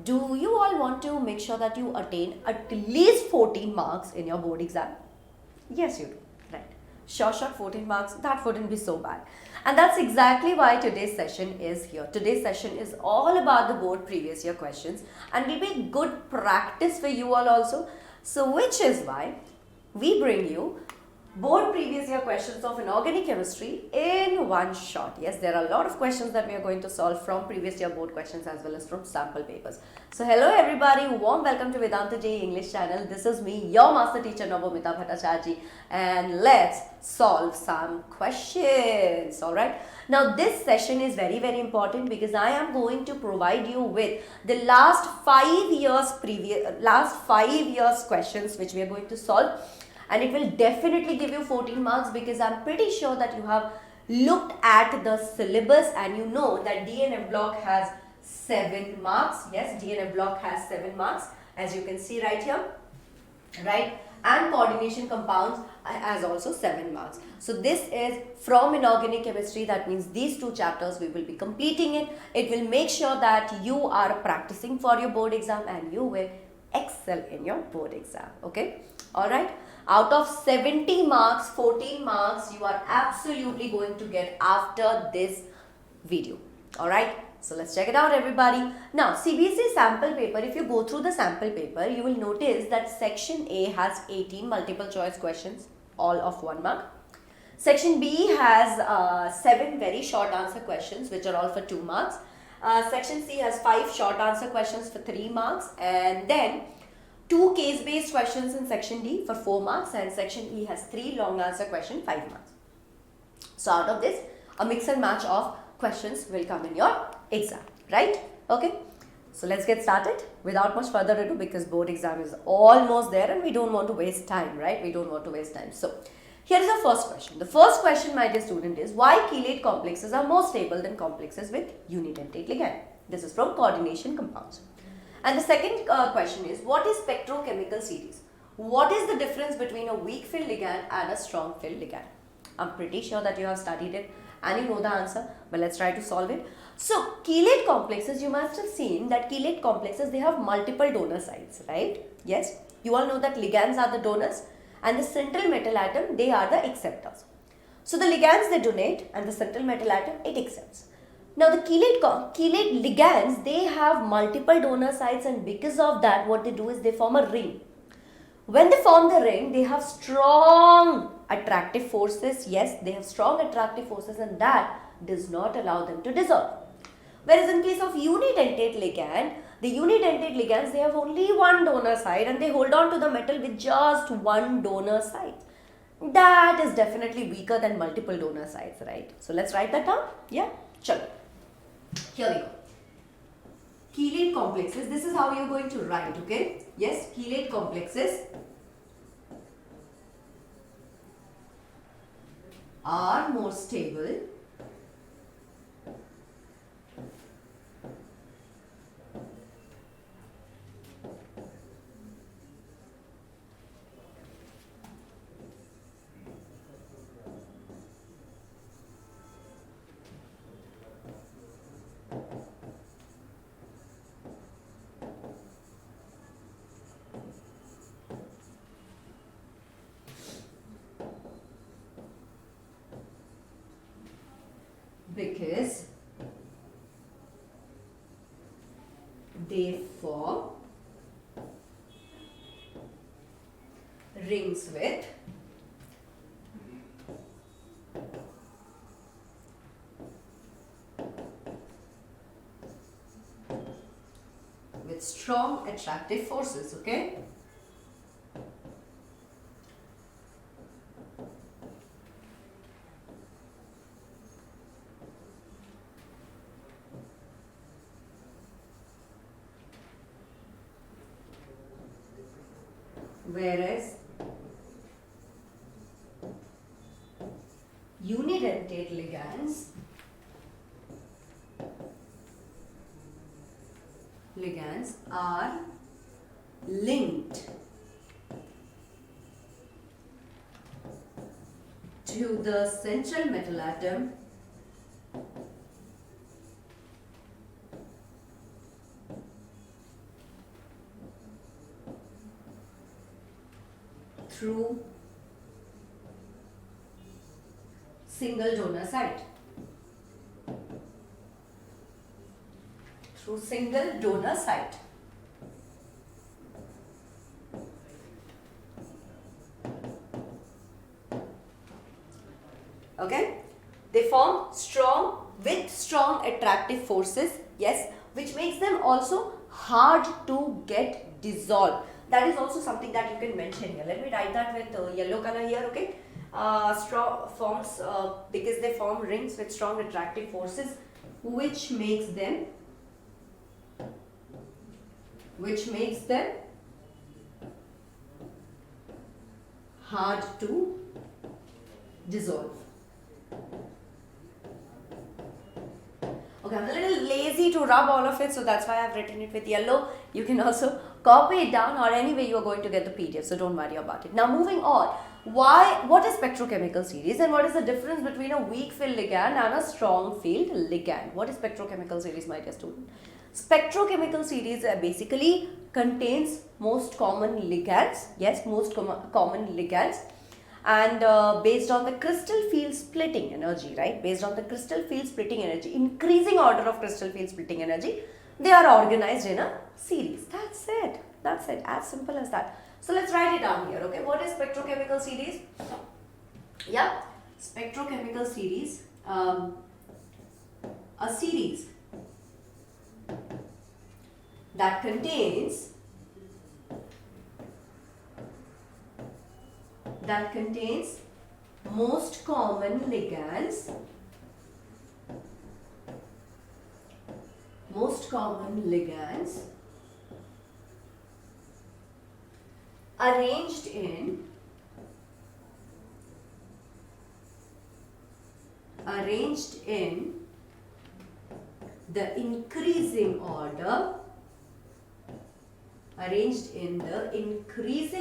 do you all want to make sure that you attain at least 14 marks in your board exam? Yes, you do. Right. Sure, 14 marks, that wouldn't be so bad. And that's exactly why today's session is here. Today's session is all about the board previous year questions and will be good practice for you all also. So which is why we bring you board previous year questions of inorganic chemistry in one shot. Yes, there are a lot of questions that we are going to solve from previous year board questions as well as from sample papers. So hello everybody, warm welcome to Vedanta JE English channel. This is me, your master teacher Nabamita, and let's solve some questions. Alright, now this session is very important because I am going to provide you with the last 5 years questions which we are going to solve. And it will definitely give you 14 marks because I'm pretty sure that you have looked at the syllabus and you know that DNF block has 7 marks. Yes, DNF block has 7 marks as you can see right here. Right? And coordination compounds has also 7 marks. So this is from inorganic chemistry. That means these 2 chapters we will be completing it. It will make sure that you are practicing for your board exam and you will excel in your board exam. Okay? Alright. Out of 70 marks, 14 marks you are absolutely going to get after this video. Alright, so let's check it out everybody. Now CBSE sample paper, if you go through the sample paper, you will notice that section A has 18 multiple choice questions, all of 1 mark. Section B has 7 very short answer questions which are all for 2 marks. Section C has 5 short answer questions for 3 marks, and then 2 case-based questions in section D for 4 marks, and section E has 3 long answer questions, 5 marks. So out of this, a mix and match of questions will come in your exam, right? Okay. So let's get started without much further ado because board exam is almost there and we don't want to waste time, right? We don't want to waste time. So here is the first question. The first question, my dear student, is why chelate complexes are more stable than complexes with unidentate ligand? This is from coordination compounds. And the second question is, what is spectrochemical series? What is the difference between a weak field ligand and a strong field ligand? I'm pretty sure that you have studied it and you know the answer, but let's try to solve it. So, chelate complexes, you must have seen that chelate complexes, they have multiple donor sites, right? Yes, you all know that ligands are the donors and the central metal atom, they are the acceptors. So, the ligands they donate and the central metal atom, it accepts. Now the chelate ligands, they have multiple donor sites, and because of that what they do is they form a ring. When they form the ring, they have strong attractive forces. Yes, they have strong attractive forces and that does not allow them to dissolve. Whereas in case of unidentate ligand, the unidentate ligands, they have only one donor site and they hold on to the metal with just one donor site. That is definitely weaker than multiple donor sites, right? So let's write that down. Yeah, chalo. Here we go. Chelate complexes, this is how you're going to write, okay? Yes, chelate complexes are more stable because they form rings with strong attractive forces, okay? Whereas unidentate ligands are linked to the central metal atom through single donor site. Through single donor site. Okay, they form strong attractive forces, yes, which makes them also hard to get dissolved. That is also something that you can mention here. Let me write that with yellow color here, okay. Strong forms because they form rings with strong attractive forces, which makes them hard to dissolve. Okay, I'm a little lazy to rub all of it, so that's why I've written it with yellow. You can also copy it down, or anyway you are going to get the PDF, so don't worry about it. Now moving on, what is spectrochemical series and what is the difference between a weak field ligand and a strong field ligand? What is spectrochemical series, my dear student? Spectrochemical series basically contains most common ligands, yes, most common ligands, and based on the crystal field splitting energy, right, based on the crystal field splitting energy, increasing order of crystal field splitting energy, they are organized in a series. That's it, as simple as that. So let's write it down here, okay. What is spectrochemical series? Yeah, spectrochemical series, a series that contains most common ligands, arranged in the increasing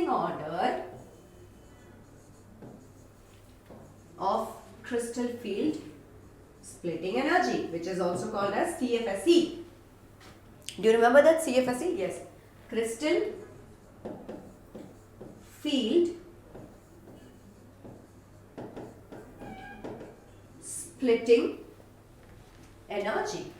order, of crystal field splitting energy, which is also called as CFSE. Do you remember that CFSE? Yes, crystal field splitting energy.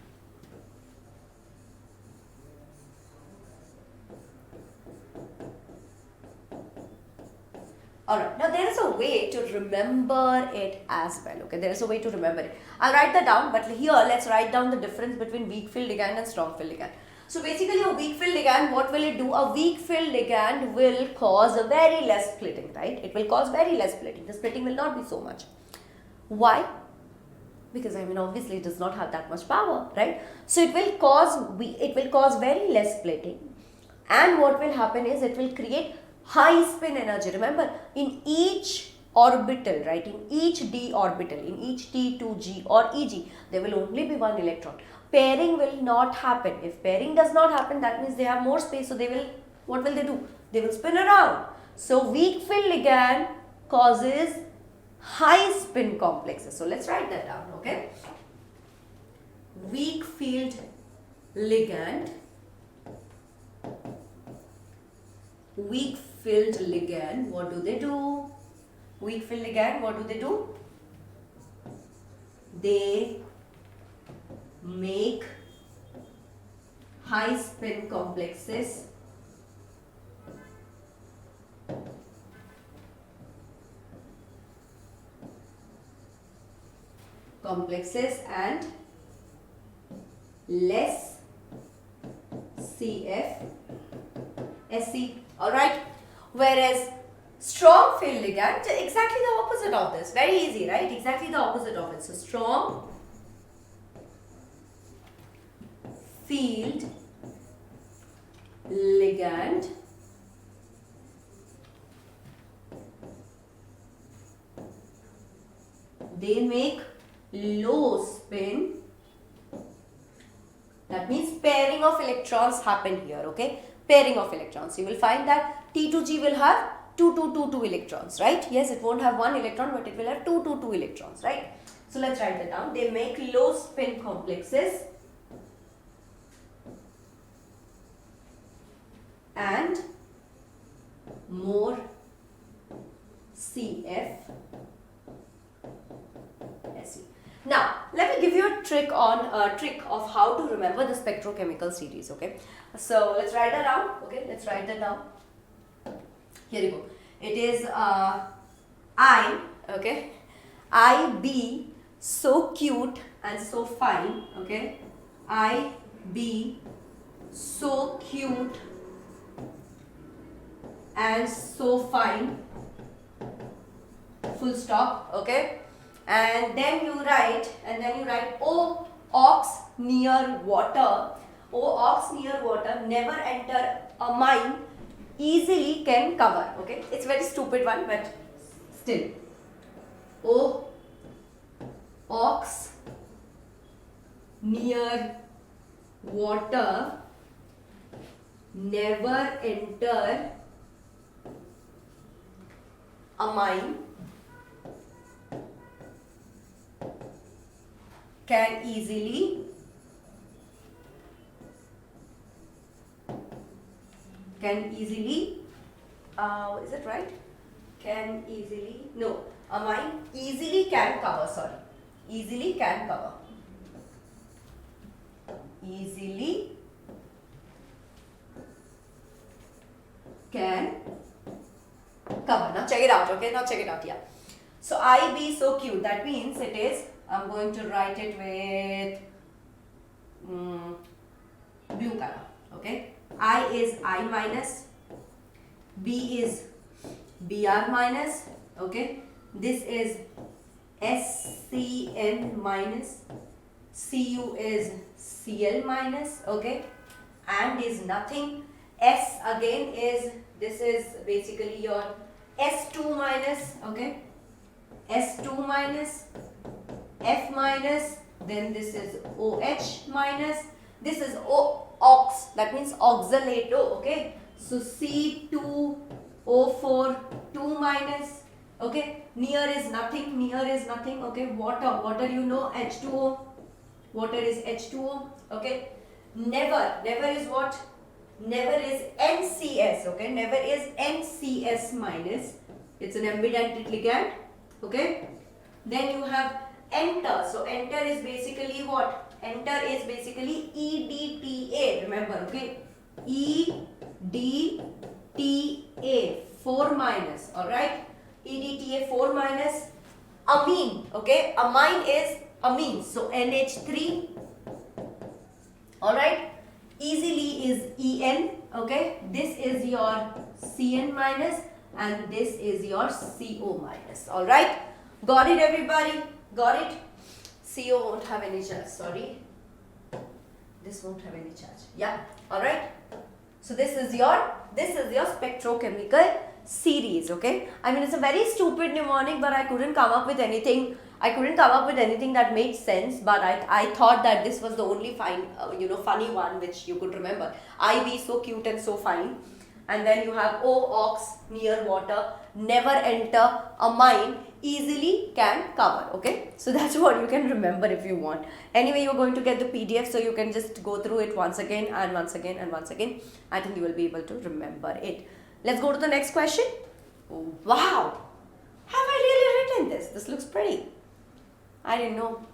Alright, now there is a way to remember it as well, okay, there is a way to remember it. I'll write that down, but here let's write down the difference between weak field ligand and strong field ligand. So basically a weak field ligand, what will it do? A weak field ligand will cause a very less splitting, right? It will cause very less splitting. The splitting will not be so much. Why? Because I mean obviously it does not have that much power, right? So it will cause very less splitting, and what will happen is it will create high spin energy. Remember, in each orbital, right, in each d orbital, in each T2G or EG, there will only be one electron. Pairing will not happen. If pairing does not happen, that means they have more space, so they will, what will they do? They will spin around. So weak field ligand causes high spin complexes. So let's write that down, okay? Weak field ligand, what do they do? Weak field ligand, what do they do? They make high spin complexes and less CFSE. Alright, whereas strong field ligand, exactly the opposite of this. Very easy, right? Exactly the opposite of it. So strong field ligand they make low spin. That means pairing of electrons happen here, okay? Pairing of electrons. You will find that T2G will have 2, 2, 2, 2 electrons, right? Yes, it won't have one electron, but it will have 2, 2, 2 electrons, right? So let's write that down. They make low spin complexes and more CF Se. Now, let me give you a trick of how to remember the spectrochemical series. Okay, so let's write that down. Okay, let's write that down. Here you go. It is I. Okay, I be so cute and so fine. Okay, I be so cute and so fine. Full stop. Okay. And then you write, O ox near water. O ox near water, never enter a mine, easily can cover. Okay, it's very stupid one, but still. O ox near water, never enter a mine, can easily is it right? Can easily, no, a mine easily can cover, sorry, easily can cover, easily can cover. Now check it out. Okay, now check it out. Yeah, so I be so cute, that means it is, I'm going to write it with blue color. Okay, I is I minus, B is Br minus. Okay, this is SCN minus, Cu is Cl minus. Okay, and is nothing. S again is, this is basically your S2 minus. Okay, S2 minus, F minus, then this is OH minus, this is ox, that means oxalate. Okay, so C2O4 2 minus. Okay, near is nothing. Okay, water you know, H2O, water is H2O. Okay, never is what? Never is NCS. Okay, never is NCS minus, it's an ambident ligand. Okay, then you have enter. So enter is basically what? Enter is basically EDTA. Remember, okay? EDTA 4 minus. Alright? EDTA 4 minus. Amine. Okay? Amine is amine. So NH3. Alright? Easily is EN. Okay? This is your CN minus and this is your CO minus. Alright? Got it, everybody? Got it? CO won't have any charge, sorry. This won't have any charge. Yeah, alright. So this is your spectrochemical series, okay? I mean, it's a very stupid mnemonic, but I couldn't come up with anything. That made sense, but I thought that this was the only funny one which you could remember. I be so cute and so fine. And then you have O ox near water, never enter a mine, easily can cover. Okay, so that's what you can remember if you want. Anyway, you're going to get the PDF, so you can just go through it once again and once again and once again. I think you will be able to remember it. Let's go to the next question. Wow, have I really written this? This looks pretty. I didn't know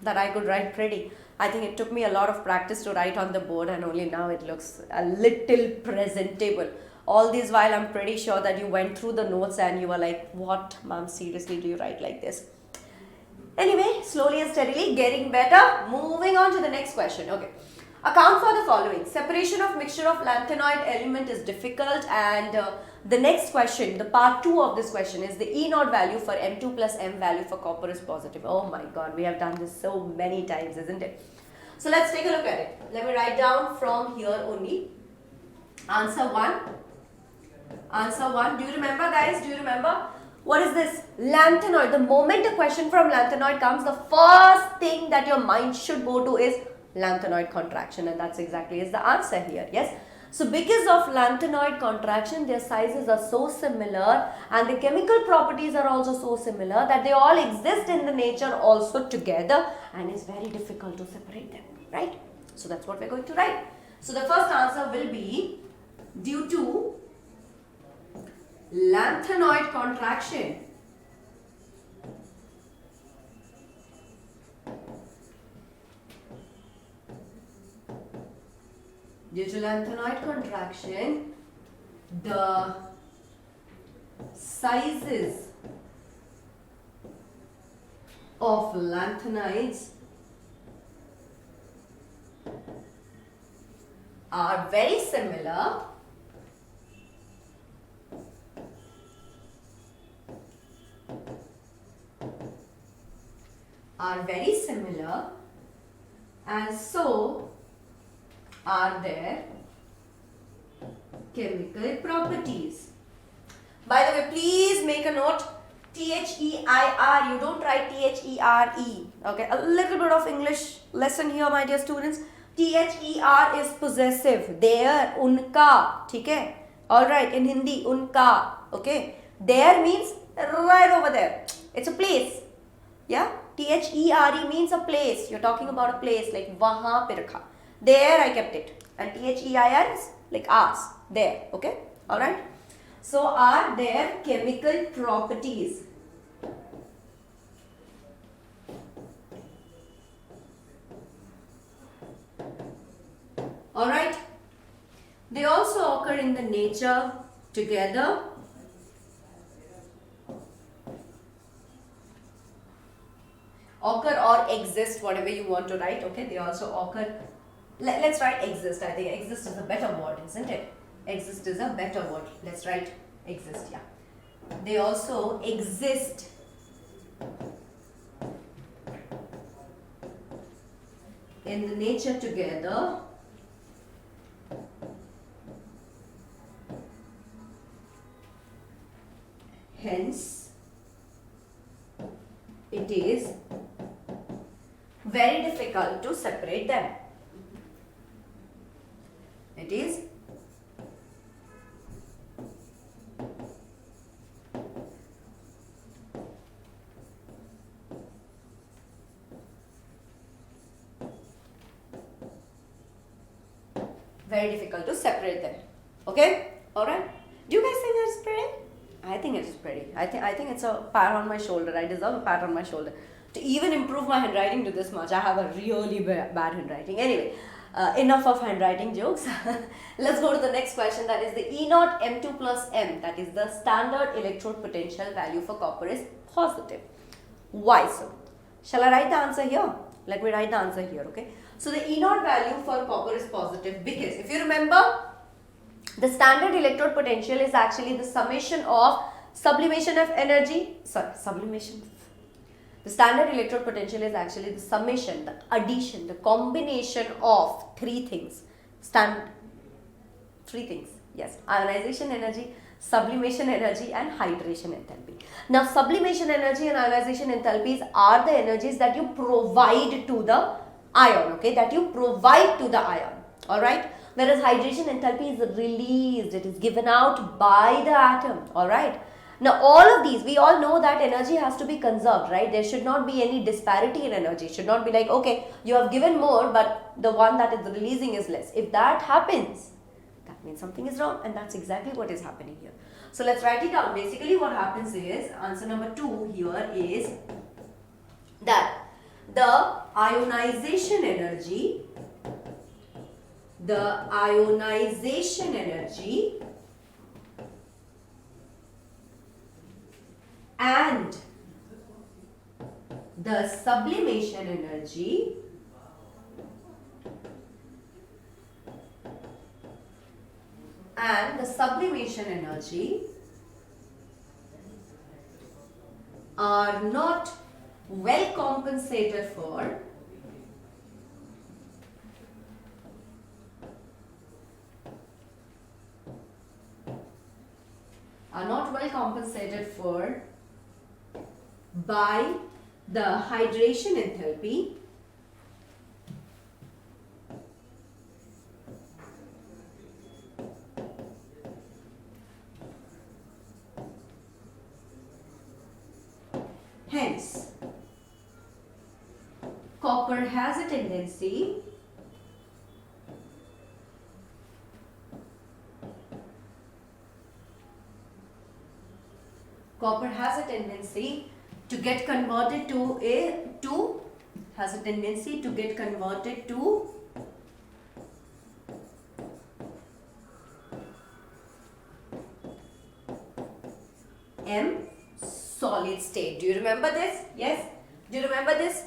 that I could write pretty. I think it took me a lot of practice to write on the board, and only now it looks a little presentable. All this while, I'm pretty sure that you went through the notes and you were like, what, ma'am, seriously, do you write like this? Anyway, slowly and steadily getting better. Moving on to the next question. Okay. Account for the following. Separation of mixture of lanthanoid element is difficult, and the next question, the part 2 of this question, is the E naught value for M2 plus M value for copper is positive. Oh my god, we have done this so many times, isn't it? So let's take a look at it. Let me write down from here only. Answer 1. Answer 1. Do you remember, guys? Do you remember? What is this? Lanthanoid. The moment a question from lanthanoid comes, the first thing that your mind should go to is lanthanoid contraction, and that's exactly is the answer here. Yes. So because of lanthanoid contraction, their sizes are so similar and the chemical properties are also so similar that they all exist in the nature also together, and it's very difficult to separate them, right? So that's what we're going to write. So the first answer will be due to lanthanoid contraction. Due to lanthanoid contraction, the sizes of lanthanides are very similar and so are their chemical properties. By the way, please make a note, THEIR, you don't write THERE. Okay, a little bit of English lesson here, my dear students. THER is possessive, their, unka, okay? Alright, in Hindi, unka, okay? There means right over there, it's a place, yeah? THERE means a place, you're talking about a place, like wahan pe rakha. There I kept it, and THEIR is like ours, there, okay? Alright? So are their chemical properties. Alright? They also occur in the nature together. Occur or exist, whatever you want to write, okay? They also occur. Let's write exist. I think exist is a better word, isn't it? Exist is a better word. Let's write exist, yeah. They also exist in the nature together. Hence, it is very difficult to separate them. It is very difficult to separate them. Okay? Alright? Do you guys think it's pretty? I think it is pretty. I think it's a pat on my shoulder. I deserve a pat on my shoulder. To even improve my handwriting to this much, I have a really bad handwriting. Anyway, enough of handwriting jokes. Let's go to the next question. That is the E naught M2 plus M. That is the standard electrode potential value for copper is positive. Why so? Shall I write the answer here? Let me write the answer here, okay? So the E naught value for copper is positive because if you remember, the standard electrode potential is actually the summation of sublimation of energy. The standard electrode potential is actually the summation, the addition, the combination of three things. Yes, ionization energy, sublimation energy and hydration enthalpy. Now sublimation energy and ionization enthalpies are the energies that you provide to the ion, okay, that you provide to the ion, alright. Whereas hydration enthalpy is released, it is given out by the atom, alright. Now all of these, we all know that energy has to be conserved, right? There should not be any disparity in energy. It should not be like, okay, you have given more but the one that is releasing is less. If that happens, that means something is wrong, and that's exactly what is happening here. So let's write it down. Basically what happens is, answer number 2 here is that the ionization energy and the sublimation energy are not well compensated for by the hydration enthalpy hence copper has a tendency to get converted to you remember this? Yes. Do you remember this?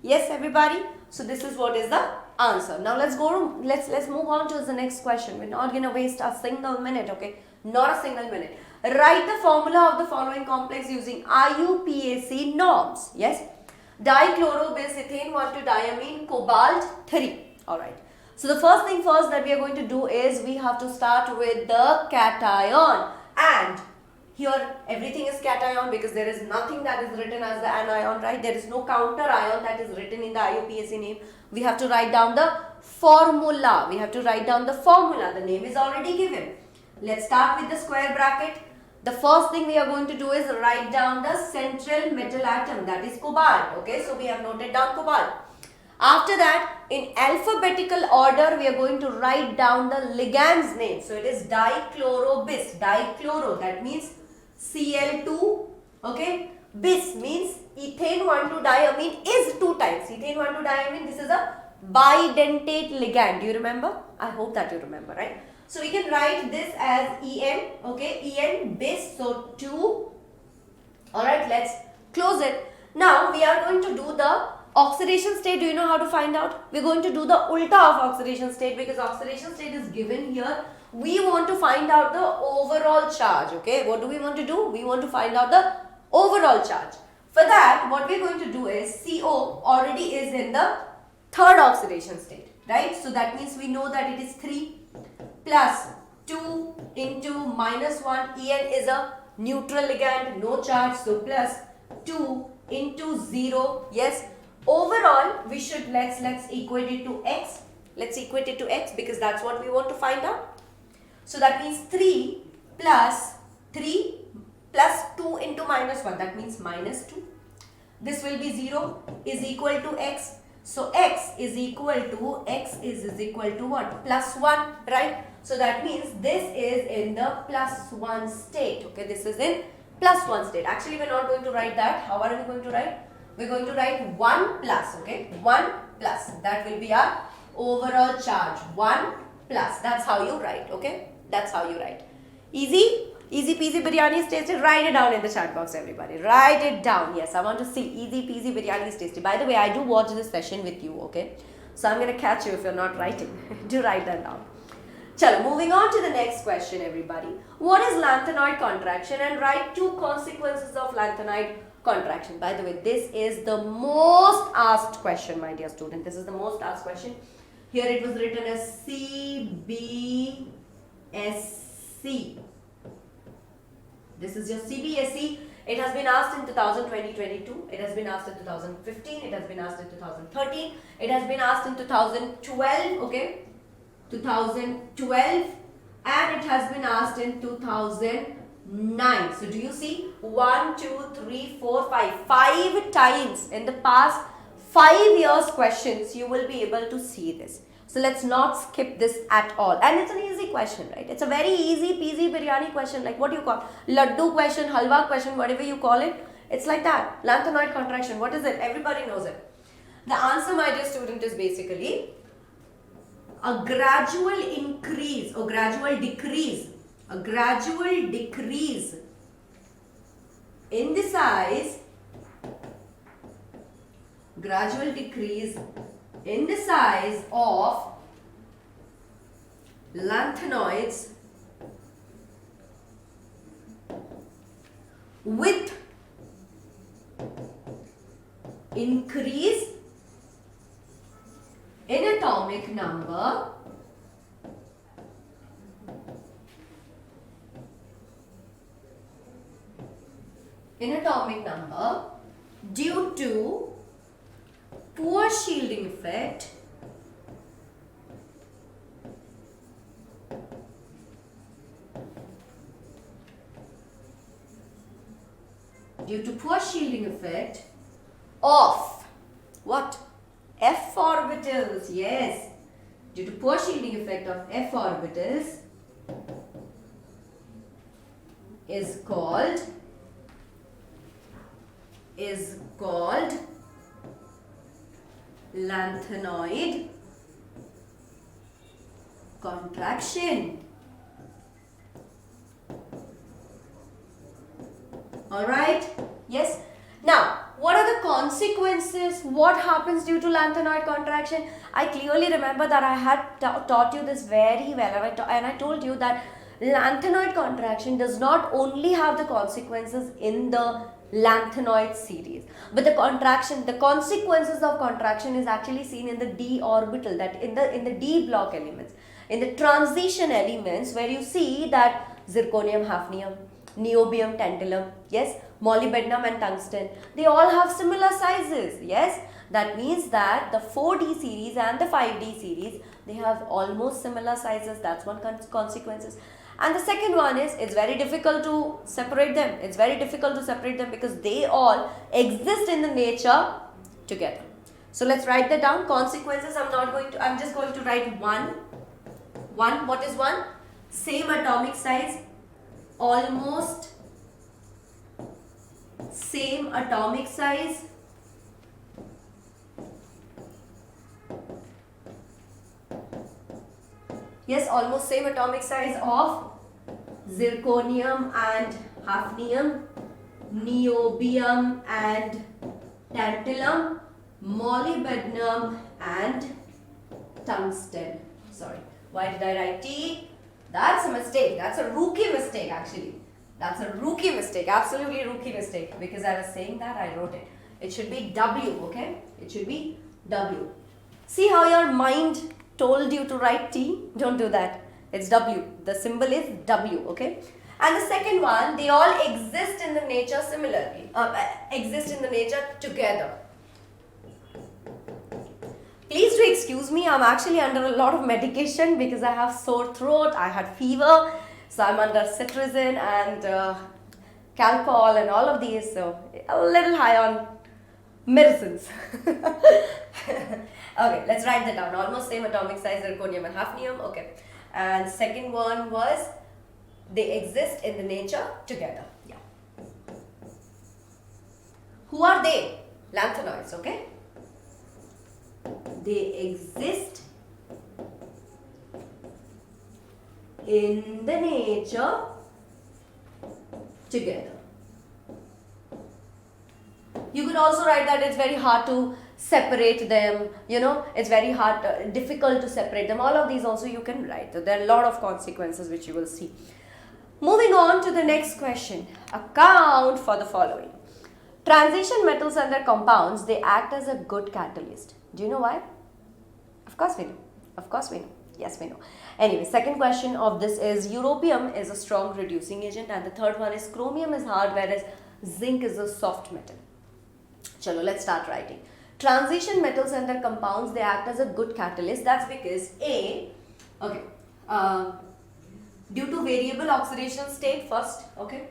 Yes, everybody. So this is what is the answer. Now let's move on to the next question. We're not gonna waste a single minute, okay? Not a single minute. Write the formula of the following complex using IUPAC norms. Yes. Dichlorobisethane 1,2-diamine cobalt 3. Alright. So the first thing first that we are going to do is we have to start with the cation. And here everything is cation because there is nothing that is written as the anion, right? There is no counter ion that is written in the IUPAC name. We have to write down the formula. The name is already given. Let's start with the square bracket. The first thing we are going to do is write down the central metal atom, that is cobalt. Okay, so we have noted down cobalt. After that, in alphabetical order, we are going to write down the ligand's name. So it is dichlorobis. Dichloro, that means Cl2. Okay, bis means ethane 1,2-diamine is 2 times. Ethane 1,2-diamine, this is a bidentate ligand. Do you remember? I hope that you remember, right? So we can write this as En, okay, En bis, so 2. Alright, let's close it. Now we are going to do the oxidation state. Do you know how to find out? We're going to do the ulta of oxidation state because oxidation state is given here. We want to find out the overall charge, okay. What do we want to do? We want to find out the overall charge. For that, what we're going to do is CO already is in the third oxidation state, right? So that means we know that it is 3 plus 2 into minus 1. En is a neutral ligand, no charge, so plus 2 into 0. Yes, overall we should let's equate it to x. Let's equate it to x because that's what we want to find out. So that means 3 plus 2 into minus 1, that means minus 2. This will be 0 is equal to x. So x is equal to what? Plus 1, right? So that means this is in the plus 1 state. Okay, this is in plus 1 state. Actually, we're not going to write that. How are we going to write? We're going to write 1 plus. Okay, 1 plus. That will be our overall charge. 1 plus. That's how you write. Okay, that's how you write. Easy? Easy peasy biryani is tasty. Write it down in the chat box, everybody. Write it down. Yes, I want to see easy peasy biryani is tasty. By the way, I do watch this session with you, okay? So I'm going to catch you if you're not writing. Do write that down. Chalo, moving on to the next question, everybody. What is lanthanoid contraction? And write 2 consequences of lanthanoid contraction. By the way, this is the most asked question, my dear student. This is the most asked question. Here it was written as CBSE. This is your CBSE. It has been asked in 2020-22. It has been asked in 2015. It has been asked in 2013. It has been asked in 2012. Okay, 2012, and it has been asked in 2009. So do you see 1, 2, 3, 4, 5 times in the past 5 years questions you will be able to see this. So let's not skip this at all. And it's an easy question, right? It's a very easy peasy biryani question, like what do you call? Laddu question, halwa question, whatever you call it. It's like that. Lanthanoid contraction. What is it? Everybody knows it. The answer, my dear student, is basically a gradual increase or gradual decrease. A gradual decrease in the size. Gradual decrease in the size of lanthanoids with increase in atomic number due to poor shielding effect of what? F orbitals. Yes, due to poor shielding effect of F orbitals is called lanthanoid contraction. Alright, yes. Now, what are the consequences? What happens due to lanthanoid contraction? I clearly remember that I had taught you this very well, and I told you that lanthanoid contraction does not only have the consequences in the lanthanoid series, but the consequences of contraction is actually seen in the d orbital, that in the d block elements, in the transition elements, where you see that zirconium, hafnium, niobium, tantalum, yes, molybdenum and tungsten, they all have similar sizes, yes. That means that the 4D series and the 5D series, they have almost similar sizes. That's one consequences. And the second one is, it's very difficult to separate them. It's very difficult to separate them because they all exist in the nature together. So let's write that down. Consequences, I'm just going to write one. What is one? Same atomic size, almost same atomic size, yes, almost same atomic size of zirconium and hafnium, niobium and tantalum, molybdenum and tungsten. Sorry, why did I write T? That's a mistake. That's a rookie mistake actually. That's a rookie mistake, absolutely rookie mistake, because I was saying that I wrote it. It should be W, okay? It should be W. See how your mind told you to write T? Don't do that. It's W. The symbol is W, okay? And the second one, they all exist in the nature similarly, exist in the nature together. Please do excuse me, I'm actually under a lot of medication because I have sore throat, I had fever. So I'm under cetirizine and Calpol and all of these, so a little high on medicines. Okay, let's write that down. Almost same atomic size, zirconium and hafnium. Okay, and second one was they exist in the nature together. Yeah. Who are they? Lanthanoids. Okay. They exist in the nature together. You could also write that it's very hard to separate them, you know, it's very hard, difficult to separate them. All of these also you can write. So there are a lot of consequences which you will see. Moving on to the next question. Account for the following. Transition metals and their compounds, they act as a good catalyst. Do you know why? Of course we know. Of course we know. Yes, we know. Anyway, second question of this is europium is a strong reducing agent, and the third one is chromium is hard whereas zinc is a soft metal. Chalo, let's start writing. Transition metals and their compounds, they act as a good catalyst. That's because due to variable oxidation state first, okay.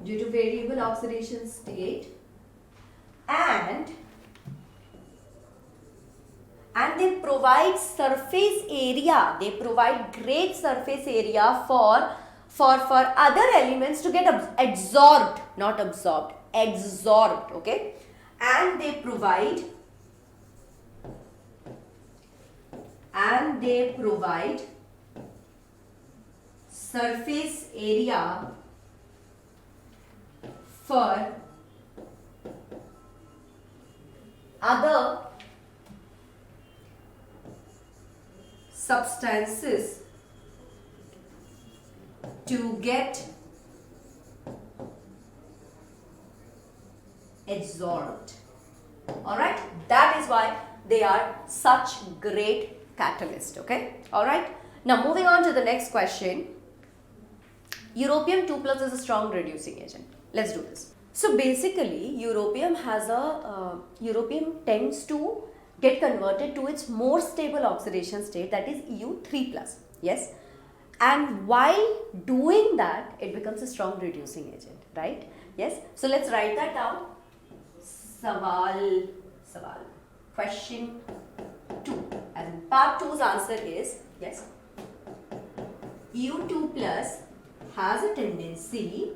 Due to variable oxidation state and they provide surface area, they provide great surface area for other elements to get absorbed, not absorbed, absorbed, okay, and they provide surface area for other substances to get absorbed. Alright, that is why they are such great catalyst. Okay, alright. Now moving on to the next question. Europium 2+ is a strong reducing agent. Let's do this. So basically, europium tends to get converted to its more stable oxidation state, that is EU3+. Yes, and while doing that, it becomes a strong reducing agent, right? Yes. So let's write that down. Sawal. Question 2. And part 2's answer is yes. EU2+ has a tendency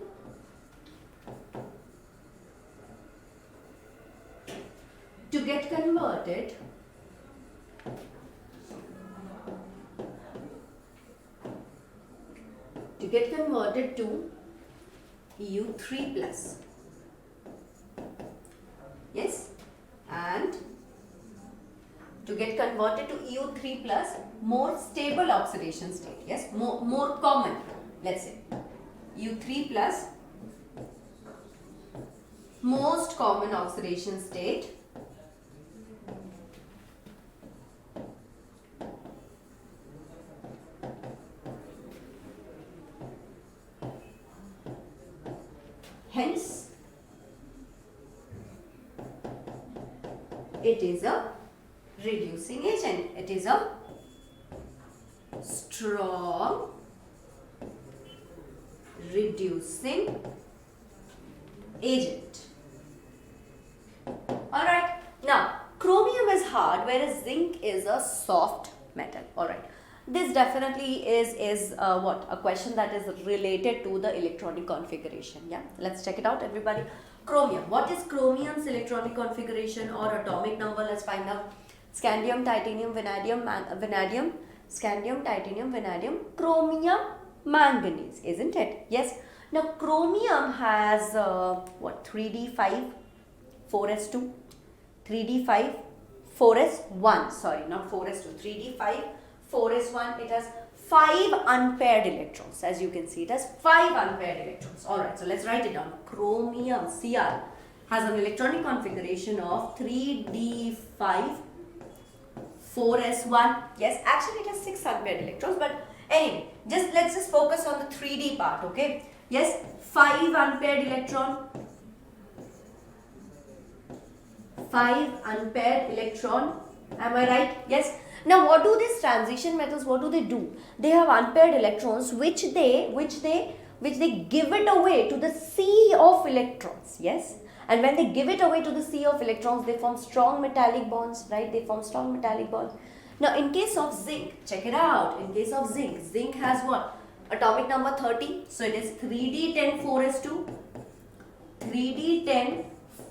to get converted get converted to Eu3 plus. Yes, and to get converted to Eu3 plus, more stable oxidation state. Yes, more common. Let's say Eu3 plus, most common oxidation state. Hence, it is a reducing agent. It is a strong reducing agent. Alright. Now, chromium is hard, whereas zinc is a soft metal. Alright. This definitely is what? A question that is related to the electronic configuration. Yeah. Let's check it out, everybody. Chromium. What is chromium's electronic configuration or atomic number? Let's find out. Scandium, titanium, vanadium, vanadium, scandium, titanium, vanadium, chromium, manganese, isn't it? Yes. Now, chromium has what? 3d5, 4s2, 3d5, 4s1. Sorry, not 4s2. 3d5, 4s1. It has 5 unpaired electrons. As you can see, it has 5 unpaired electrons. Alright, so let's write it down. Chromium, Cr, has an electronic configuration of 3d5, 4s1. Yes, actually it has 6 unpaired electrons, but anyway, let's just focus on the 3d part, okay? Yes, 5 unpaired electron, 5 unpaired electron. Am I right? Yes. Now, what do these transition metals, what do? They have unpaired electrons which they give it away to the sea of electrons. Yes. And when they give it away to the sea of electrons, they form strong metallic bonds, right? They form strong metallic bonds. Now, in case of zinc, check it out. In case of zinc, zinc has what? Atomic number 30. So, it is 3d10 4s2, 3d10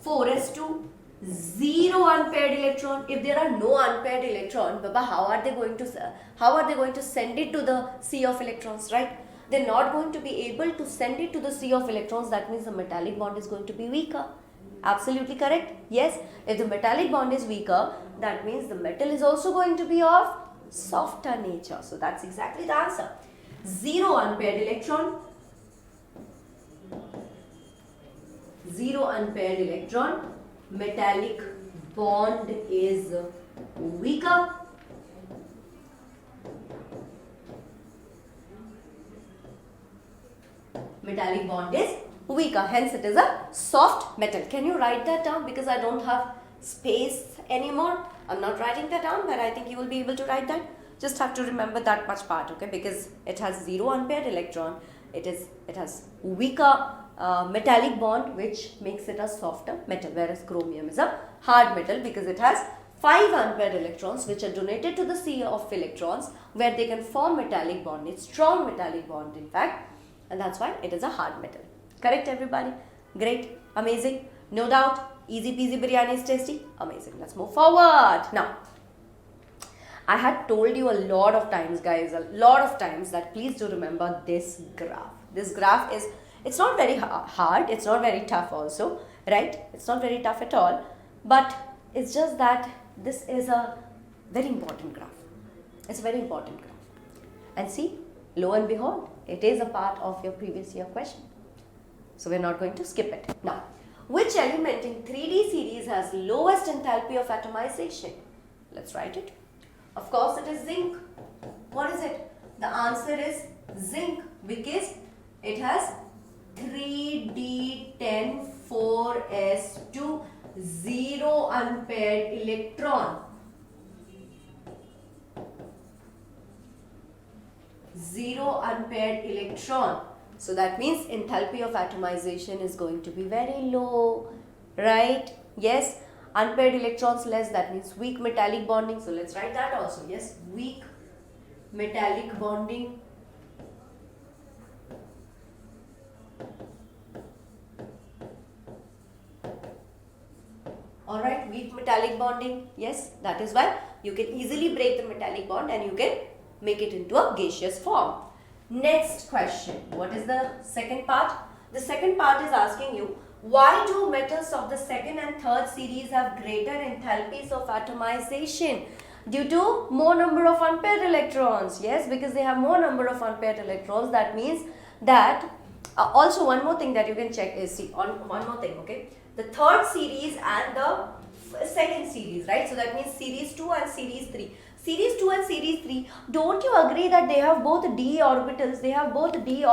4s2, 0 unpaired electron. If there are no unpaired electron, Baba, how are they going to send it to the sea of electrons, right? They're not going to be able to send it to the sea of electrons. That means the metallic bond is going to be weaker. Absolutely correct. Yes, if the metallic bond is weaker, that means the metal is also going to be of softer nature. So that's exactly the answer. 0 unpaired electron, 0 unpaired electron, metallic bond is weaker. Metallic bond is weaker, hence it is a soft metal. Can you write that down? Because I don't have space anymore. I'm not writing that down, but I think you will be able to write that. Just have to remember that much part, okay? Because it has 0 unpaired electron. It has weaker metallic bond, which makes it a softer metal, whereas chromium is a hard metal because it has 5 unpaired electrons which are donated to the sea of electrons where they can form metallic bond. It's strong metallic bond in fact, and that's why it is a hard metal. Correct, everybody? Great, amazing, no doubt. Easy peasy biryani is tasty. Amazing. Let's move forward. Now, I had told you a lot of times, guys, that please do remember this graph. This graph is, it's not very hard, it's not very tough also, right? It's not very tough at all, but it's just that this is a very important graph. It's a very important graph. And see, lo and behold, it is a part of your previous year question. So we're not going to skip it. Now, which element in 3D series has lowest enthalpy of atomization? Let's write it. Of course, it is zinc. What is it? The answer is zinc because it has 3d10 4s2, 0 unpaired electron. 0 unpaired electron. So that means enthalpy of atomization is going to be very low, right? Yes, unpaired electrons less, that means weak metallic bonding. So let's write that also. Yes, weak metallic bonding. Alright, weak metallic bonding. Yes, that is why you can easily break the metallic bond and you can make it into a gaseous form. Next question. What is the second part? The second part is asking you, why do metals of the second and third series have greater enthalpies of atomization? Due to more number of unpaired electrons. Yes, because they have more number of unpaired electrons. That means that also one more thing that you can check is, see, on one more thing, okay? The third series and the second series, right? So that means series 2 and series 3. Series 2 and series 3, don't you agree that they have both d orbitals, they have both d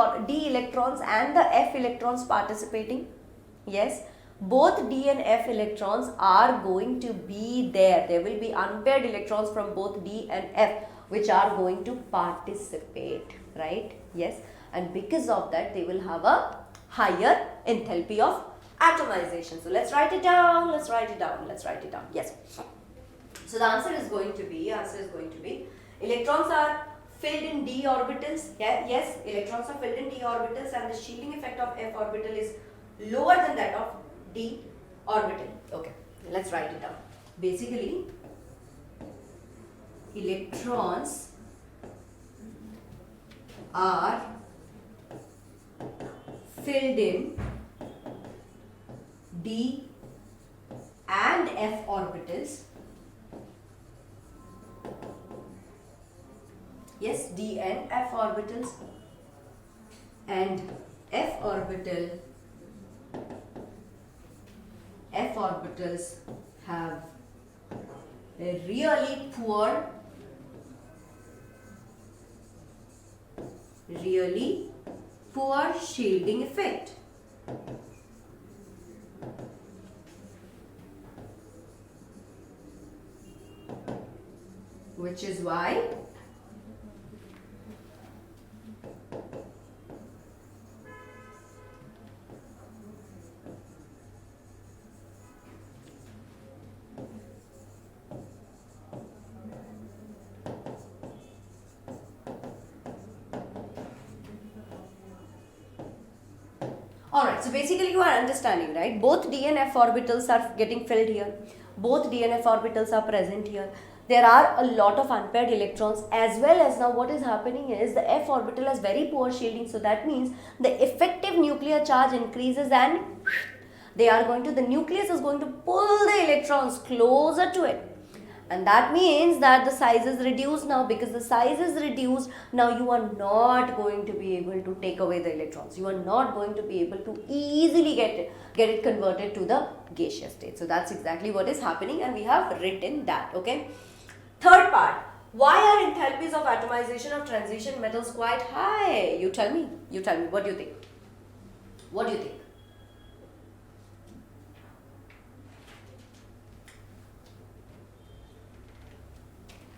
electrons and the f electrons participating? Yes, both d and f electrons are going to be there. There will be unpaired electrons from both d and f which are going to participate, right? Yes, and because of that they will have a higher enthalpy of atomization. So let's write it down, yes. So the answer is going to be, electrons are filled in d orbitals. Yes, electrons are filled in d orbitals and the shielding effect of f orbital is lower than that of d orbital. Okay, let's write it down. Basically, electrons are filled in d and f orbitals. Yes, d and f orbitals, and f orbitals have a really poor shielding effect. Which is why alright, so basically you are understanding, right? Both d and f orbitals are getting filled here. Both d and f orbitals are present here. There are a lot of unpaired electrons, as well as now what is happening is the f orbital has very poor shielding. So that means the effective nuclear charge increases and the nucleus is going to pull the electrons closer to it. And that means that the size is reduced now. Because the size is reduced, now you are not going to be able to take away the electrons. You are not going to be able to easily get it converted to the gaseous state. So that's exactly what is happening, and we have written that, okay? Third part, why are enthalpies of atomization of transition metals quite high? You tell me, what do you think? What do you think?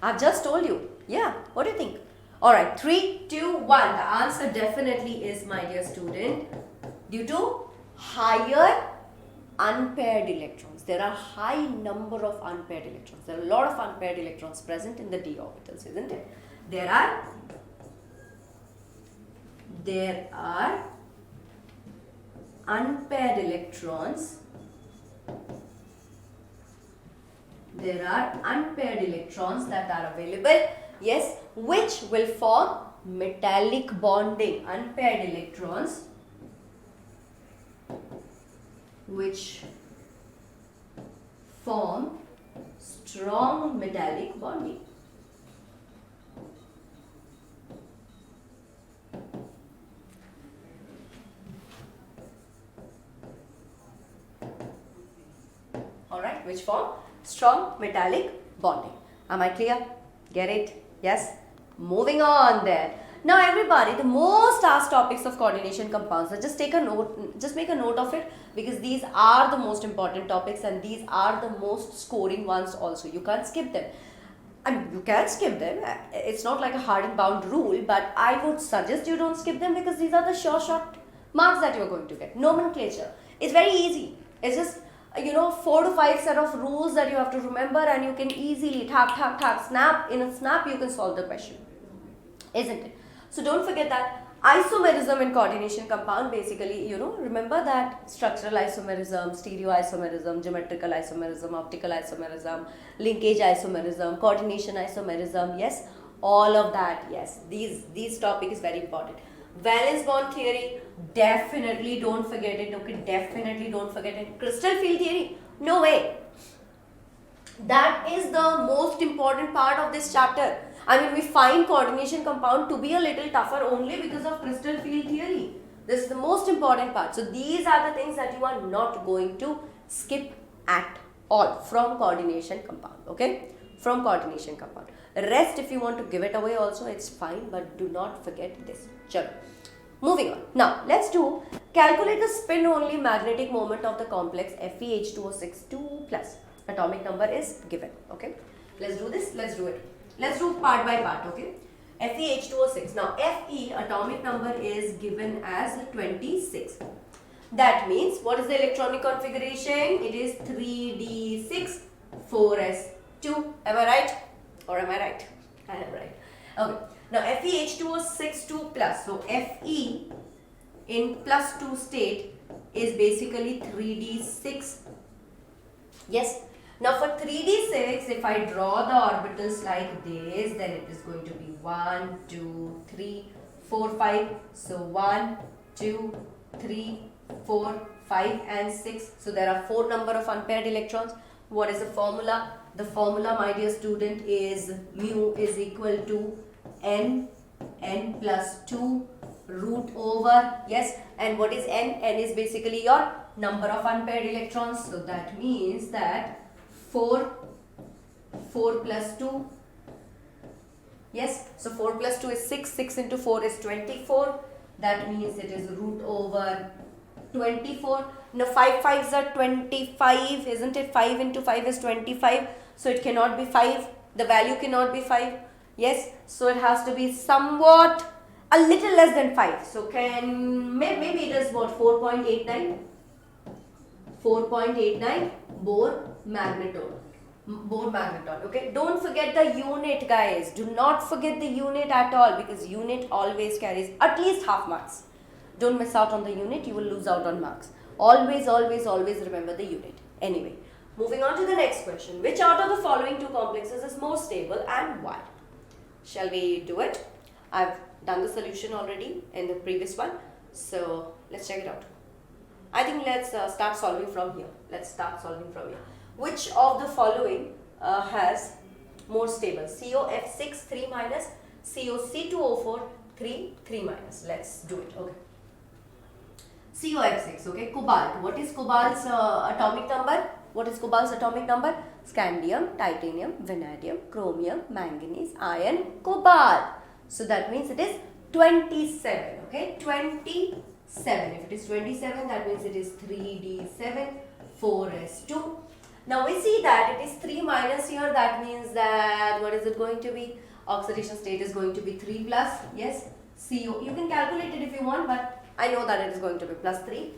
I've just told you. Yeah, what do you think? Alright, 3, 2, 1. The answer definitely is, my dear student, due to higher unpaired electrons. There are high number of unpaired electrons. There are a lot of unpaired electrons present in the d orbitals, isn't it? There are unpaired electrons. There are unpaired electrons that are available, yes, which will form metallic bonding. Unpaired electrons which form strong metallic bonding. Alright, which form strong metallic bonding. Am I clear? Get it? Yes? Moving on then. Now everybody, the most asked topics of coordination compounds, so just take a note, just make a note of it, because these are the most important topics and these are the most scoring ones also. You can't skip them. I mean, you can skip them. It's not like a hard and bound rule, but I would suggest you don't skip them, because these are the sure shot marks that you're going to get. Nomenclature. It's very easy. It's just 4 to 5 set of rules that you have to remember, and you can easily snap. In a snap you can solve the question, isn't it? So don't forget that isomerism in coordination compound, basically, remember that structural isomerism, stereoisomerism, geometrical isomerism, optical isomerism, linkage isomerism, coordination isomerism, yes, all of that. Yes, these topic is very important. Valence bond theory, definitely don't forget it. Okay, definitely don't forget it. Crystal field theory, no way. That is the most important part of this chapter. I mean, we find coordination compound to be a little tougher only because of crystal field theory. This is the most important part. So these are the things that you are not going to skip at all from coordination compound. Okay, from coordination compound. Rest, if you want to give it away also, it's fine, but do not forget this. Chalo. Moving on. Now, let's do calculate the spin only magnetic moment of the complex FeH2O6 2 plus. Atomic number is given. Okay, let's do this. Let's do it. Let's do part by part. Okay, FeH2O6. Now, Fe atomic number is given as 26. That means what is the electronic configuration? It is 3d6 4s2. Am I right? Or am I right? I am right. Okay. Now FeH2O6 2 plus. So Fe in plus 2 state is basically 3d6. Yes. Now for 3d6, if I draw the orbitals like this, then it is going to be 1, 2, 3, 4, 5. So 1, 2, 3, 4, 5 and 6. So there are 4 number of unpaired electrons. What is the formula? The formula, my dear student, is mu is equal to n plus 2 root over, yes, and what is n? N is basically your number of unpaired electrons. So that means that 4 plus 2, yes, so 4 plus 2 is 6, 6 into 4 is 24, that means it is root over 24. Now 5 5s are 25, isn't it? 5 into 5 is 25, so it cannot be 5, the value cannot be 5, yes, so it has to be somewhat a little less than 5. So maybe it is what, 4.89 Bohr magneton. Okay, don't forget the unit, guys. Do not forget the unit at all, because unit always carries at least half marks. Don't miss out on the unit, you will lose out on marks. Always remember the unit. Anyway, moving on to the next question. Which out of the following two complexes is more stable and why? Shall we do it? I've done the solution already in the previous one, so let's check it out. I think let's start solving from here. Which of the following has more stable? COF6 3 minus, COC2O4 3 minus. Let's do it. Okay. COF6, okay, cobalt. What is cobalt's atomic number? Scandium, titanium, vanadium, chromium, manganese, iron, cobalt. So that means it is 27, okay, 27. If it is 27, that means it is 3d7 4s2. Now we see that it is 3 minus here, that means that what is it going to be? Oxidation state is going to be 3 plus, yes, CO. You can calculate it if you want, but I know that it is going to be plus 3,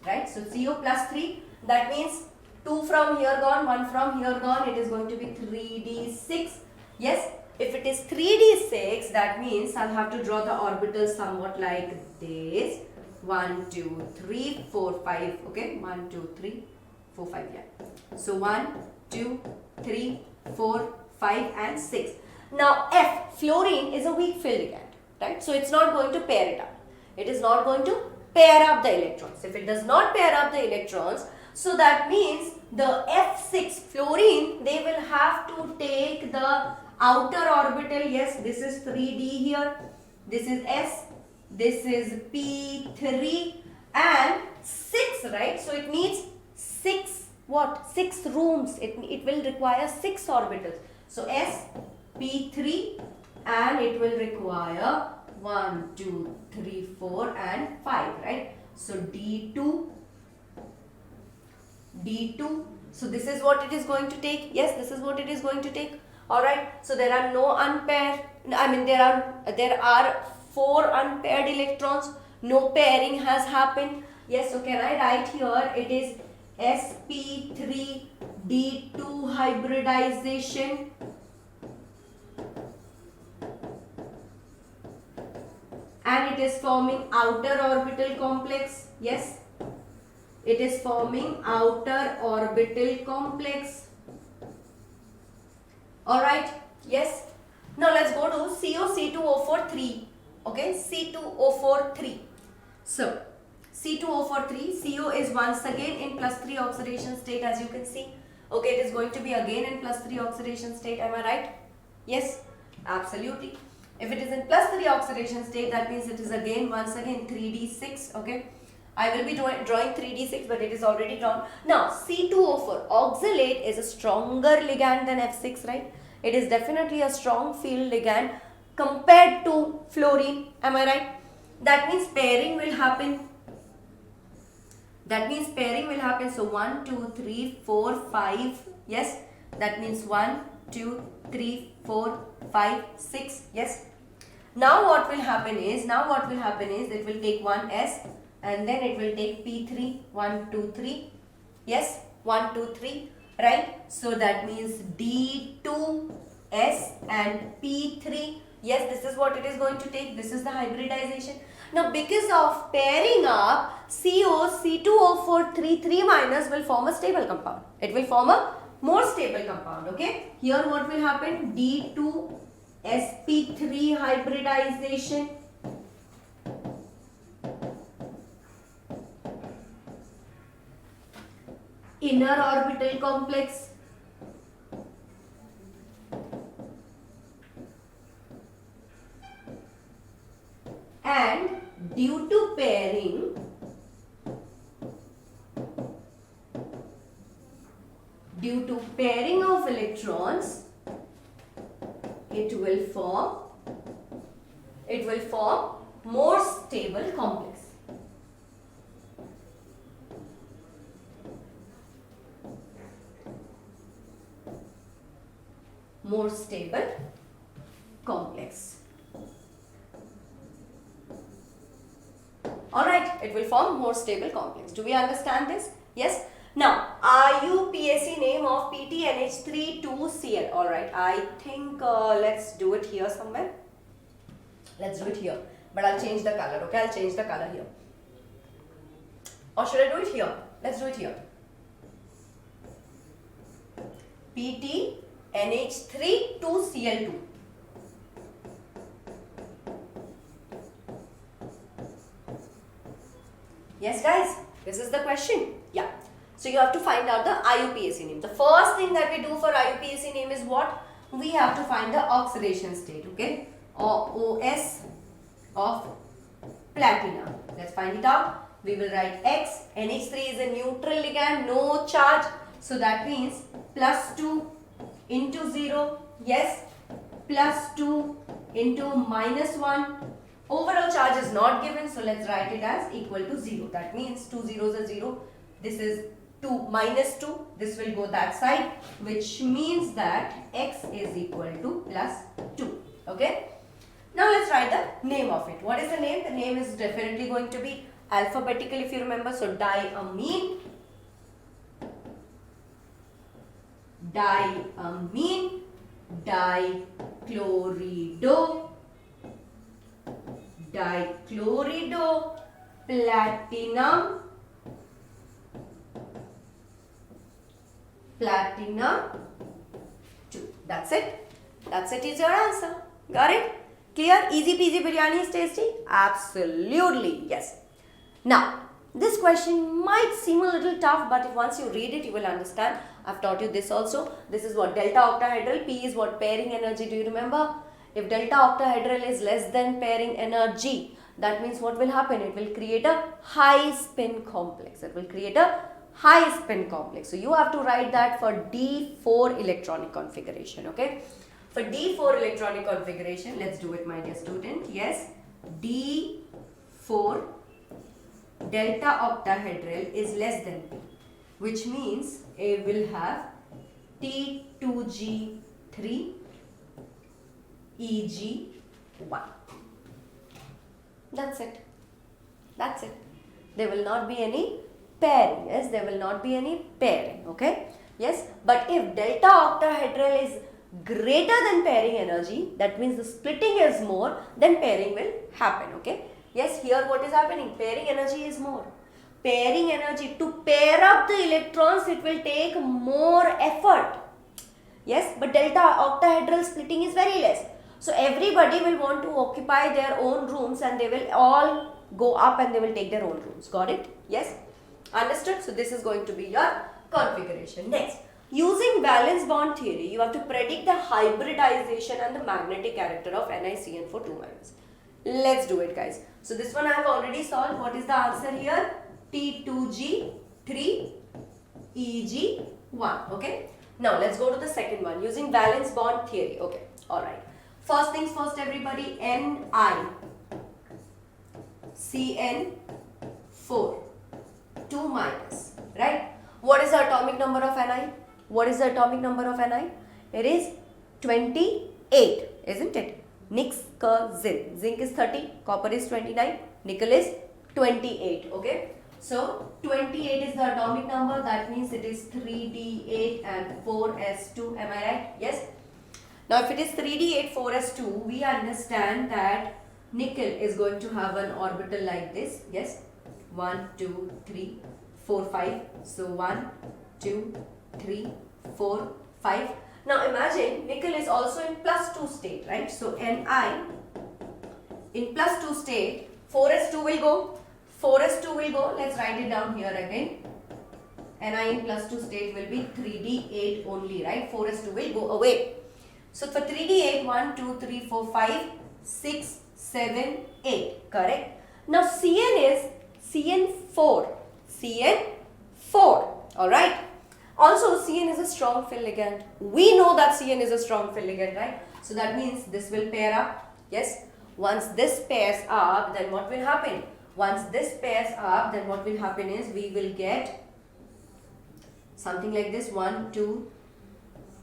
right? So CO plus 3, that means 2 from here gone, 1 from here gone, it is going to be 3d6. Yes, if it is 3d6, that means I'll have to draw the orbitals somewhat like this. 1, 2, 3, 4, 5, okay? 1, 2, 3, 4, 5, yeah. So 1, 2, 3, 4, 5 and 6. Now F, fluorine is a weak field ligand, right? So it's not going to pair it up. It is not going to pair up the electrons. If it does not pair up the electrons, so that means the F6 fluorine, they will have to take the outer orbital. Yes, this is 3d here, this is S, this is P3 and 6, right? So it needs 6 what? 6 rooms. It will require 6 orbitals. So S, P3 and it will require 1, 2, 3, 4 and 5, right? So D2. So this is what it is going to take. Yes, this is what it is going to take. Alright. So there are no unpaired, there are 4 unpaired electrons. No pairing has happened. Yes, so can I write here it is sp3 D2 hybridization. And it is forming outer orbital complex. Yes, it is forming outer orbital complex. Alright, yes. Now let's go to CO C2O43. Okay, C2O43. So C2O43, CO is once again in +3 oxidation state, as you can see. Okay, it is going to be again in +3 oxidation state. Am I right? Yes, absolutely. If it is in +3 oxidation state, that means it is again once again 3D6. Okay, I will be drawing 3D6, but it is already drawn. Now C2O4 oxalate is a stronger ligand than F6, right? It is definitely a strong field ligand compared to fluorine. Am I right? That means pairing will happen. So 1, 2, 3, 4, 5. Yes. That means 1, 2, 3, 4, 5, 6. Yes. Now what will happen is it will take 1s and then it will take P3. 1, 2, 3. Yes. 1, 2, 3. Right. So that means D2s and P3. Yes, this is what it is going to take. This is the hybridization. Now, because of pairing up, C2O4 3 will form a stable compound. It will form a more stable compound. Okay. Here what will happen? D2sp3 hybridization. Inner orbital complex. And due to pairing, of electrons, it will form more stable complex. More stable complex. Alright, it will form more stable complex. Do we understand this? Yes. Now, IUPAC name of PTNH3 2Cl. Alright, I think let's do it here somewhere. Let's do it here. But I'll change the color, okay? I'll change the color here. Or should I do it here? Let's do it here. PTNH3 2Cl2. Yes guys, this is the question. Yeah. So you have to find out the IUPAC name. The first thing that we do for IUPAC name is what? We have to find the oxidation state, okay? Or OS of platinum. Let's find it out. We will write X. NH3 is a neutral ligand, no charge. So that means +2 into 0. Yes. +2 into -1. Overall charge is not given, so let's write it as equal to 0. That means 2 zeros are 0. This is 2 minus 2. This will go that side, which means that X is equal to +2. Okay. Now let's write the name of it. What is the name? The name is definitely going to be alphabetical if you remember. So diamine, dichlorido, platinum 2. That's it. That's it is your answer. Got it? Clear? Easy peasy biryani is tasty? Absolutely. Yes. Now, this question might seem a little tough, but if once you read it, you will understand. I've taught you this also. This is what delta octahedral. P is what pairing energy. Do you remember? If delta octahedral is less than pairing energy, that means what will happen? It will create a high spin complex. It will create a high spin complex. So you have to write that for D4 electronic configuration. Okay. For D4 electronic configuration, let's do it, my dear student. Yes. D4 delta octahedral is less than P, which means A will have T2G3 EG1. That's it. That's it. There will not be any pairing. Yes, there will not be any pairing. Okay. Yes, but if delta octahedral is greater than pairing energy, that means the splitting is more, then pairing will happen. Okay. Yes, here what is happening? Pairing energy is more. Pairing energy, to pair up the electrons, it will take more effort. Yes, but delta octahedral splitting is very less. So everybody will want to occupy their own rooms and they will all go up and they will take their own rooms. Got it? Yes? Understood? So this is going to be your configuration. Next, using valence bond theory, you have to predict the hybridization and the magnetic character of NiCN4 2-. Let's do it, guys. So this one I have already solved. What is the answer here? T2G 3 EG1. Okay. Now let's go to the second one, using valence bond theory. Okay. All right. First things first, everybody. NiCN4 2-, right? What is the atomic number of Ni? What is the atomic number of Ni? It is 28, isn't it? Zinc. Zinc is 30, copper is 29, nickel is 28. Okay. So 28 is the atomic number. That means it is 3d8 and 4s2. Am I right? Yes. Now if it is 3d8 4s2, we understand that nickel is going to have an orbital like this. Yes. 1, 2, 3, 4, 5. So 1, 2, 3, 4, 5. Now imagine nickel is also in +2 state, right? So Ni in +2 state, 4s2 will go. 4s2 will go. Let's write it down here again. Ni in +2 state will be 3d8 only, right? 4s2 will go away. So for 3d8, 1, 2, 3, 4, 5, 6, 7, 8. Correct? Now Cn is CN4. CN4. Alright. Also Cn is a strong fill ligand. We know that Cn is a strong fill ligand, right? So that means this will pair up. Yes. Once this pairs up, then what will happen? Once this pairs up, then what will happen is we will get something like this. 1, 2,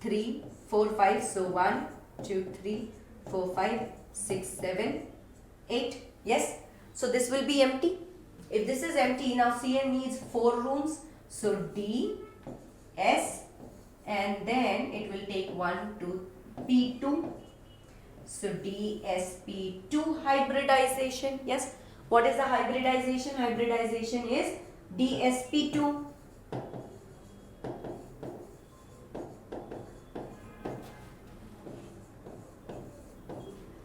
3, 4, 5. So 1, 2, 3, 4, 5, 6, 7, 8. Yes. So this will be empty. If this is empty, now Cn needs 4 rooms. So D, S, and then it will take 1 to P2. So DsP2 hybridization. Yes. What is the hybridization? Hybridization is DsP2.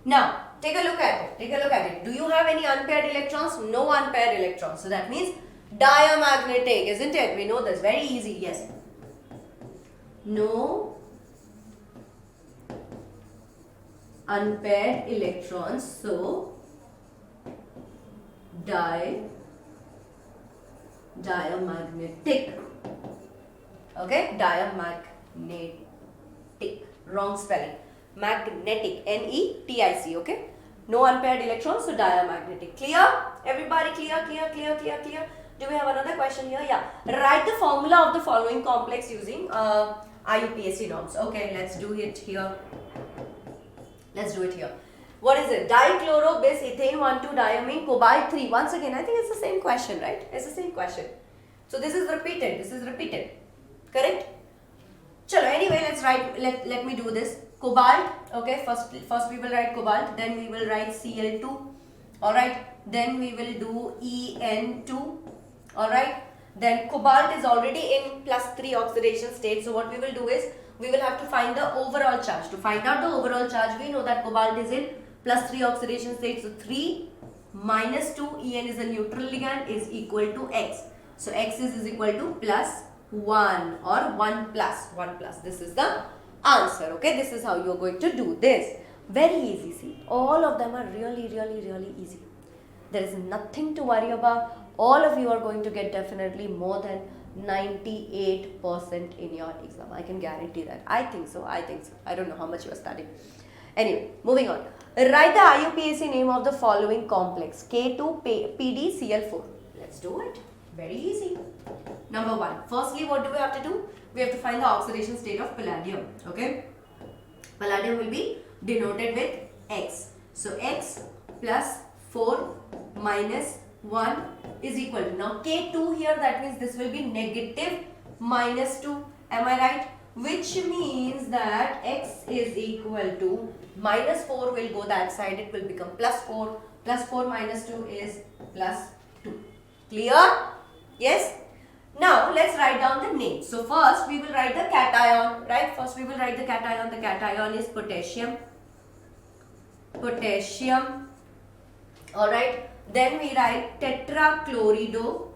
Now, take a look at it. Take a look at it. Do you have any unpaired electrons? No unpaired electrons. So that means diamagnetic, isn't it? We know this. Very easy. Yes. No unpaired electrons. So diamagnetic. Okay. Diamagnetic. Wrong spelling. Magnetic. Netic. Okay. No unpaired electrons, so diamagnetic. Clear? Everybody clear? Do we have another question here? Yeah. Write the formula of the following complex using IUPAC norms. Okay, let's do it here. What is it? Dichloro bis ethane 1,2-diamine cobalt 3. Once again, I think it's the same question, right? It's the same question. So this is repeated. Correct? Chalo, anyway, let's write. Let me do this. Cobalt. Okay, first we will write cobalt. Then we will write Cl2. All right. Then we will do En2. All right. Then cobalt is already in +3 oxidation state. So what we will do is we will have to find the overall charge. To find out the overall charge, we know that cobalt is in +3 oxidation state. So 3 minus 2, En is a neutral ligand, is equal to X. So X is equal to +1 or 1 plus. This is the answer. Okay, this is how you are going to do this. Very easy. See, all of them are really easy. There is nothing to worry about. All of you are going to get definitely more than 98% in your exam. I can guarantee that. I think so. I don't know how much you are studying. Anyway, moving on. Write the IUPAC name of the following complex. K2PdCl4. Let's do it. Very easy. Number 1. Firstly, what do we have to do? We have to find the oxidation state of palladium. Okay. Palladium will be denoted with X. So X plus 4 minus 1 is equal to, now K2 here, that means this will be negative minus 2. Am I right? Which means that X is equal to minus 4 will go that side. It will become plus 4. Plus 4 minus 2 is plus 2. Clear? Yes? Now let's write down the name. So first we will write the cation, right? The cation is potassium. potassium. Alright, then we write tetrachlorido,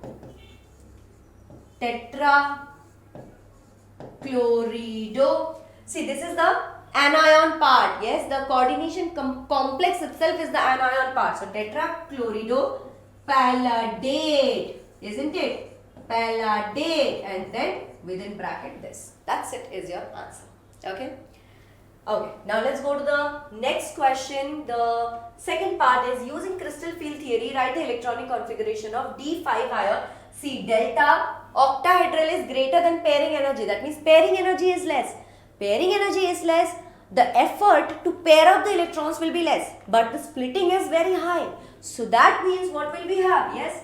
see, this is the anion part. Yes, the coordination complex itself is the anion part. So tetrachlorido palladate, isn't it? Palladate, and then within bracket this. That's it, is your answer. Okay. Okay, now let's go to the next question. The second part is, using crystal field theory, write the electronic configuration of D5 ion. See, delta octahedral is greater than pairing energy. That means pairing energy is less. Pairing energy is less. The effort to pair up the electrons will be less. But the splitting is very high. So that means what will we have? Yes,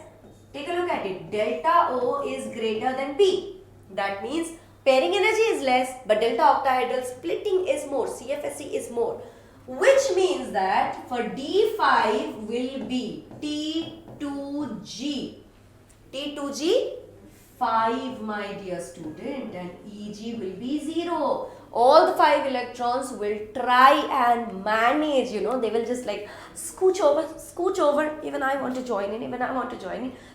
take a look at it. Delta O is greater than P. That means pairing energy is less, but delta octahedral splitting is more, CFSE is more. Which means that for D5 will be T2G. T2G 5, my dear student, and EG will be 0. All the 5 electrons will try and manage, they will just like scooch over, even I want to join in,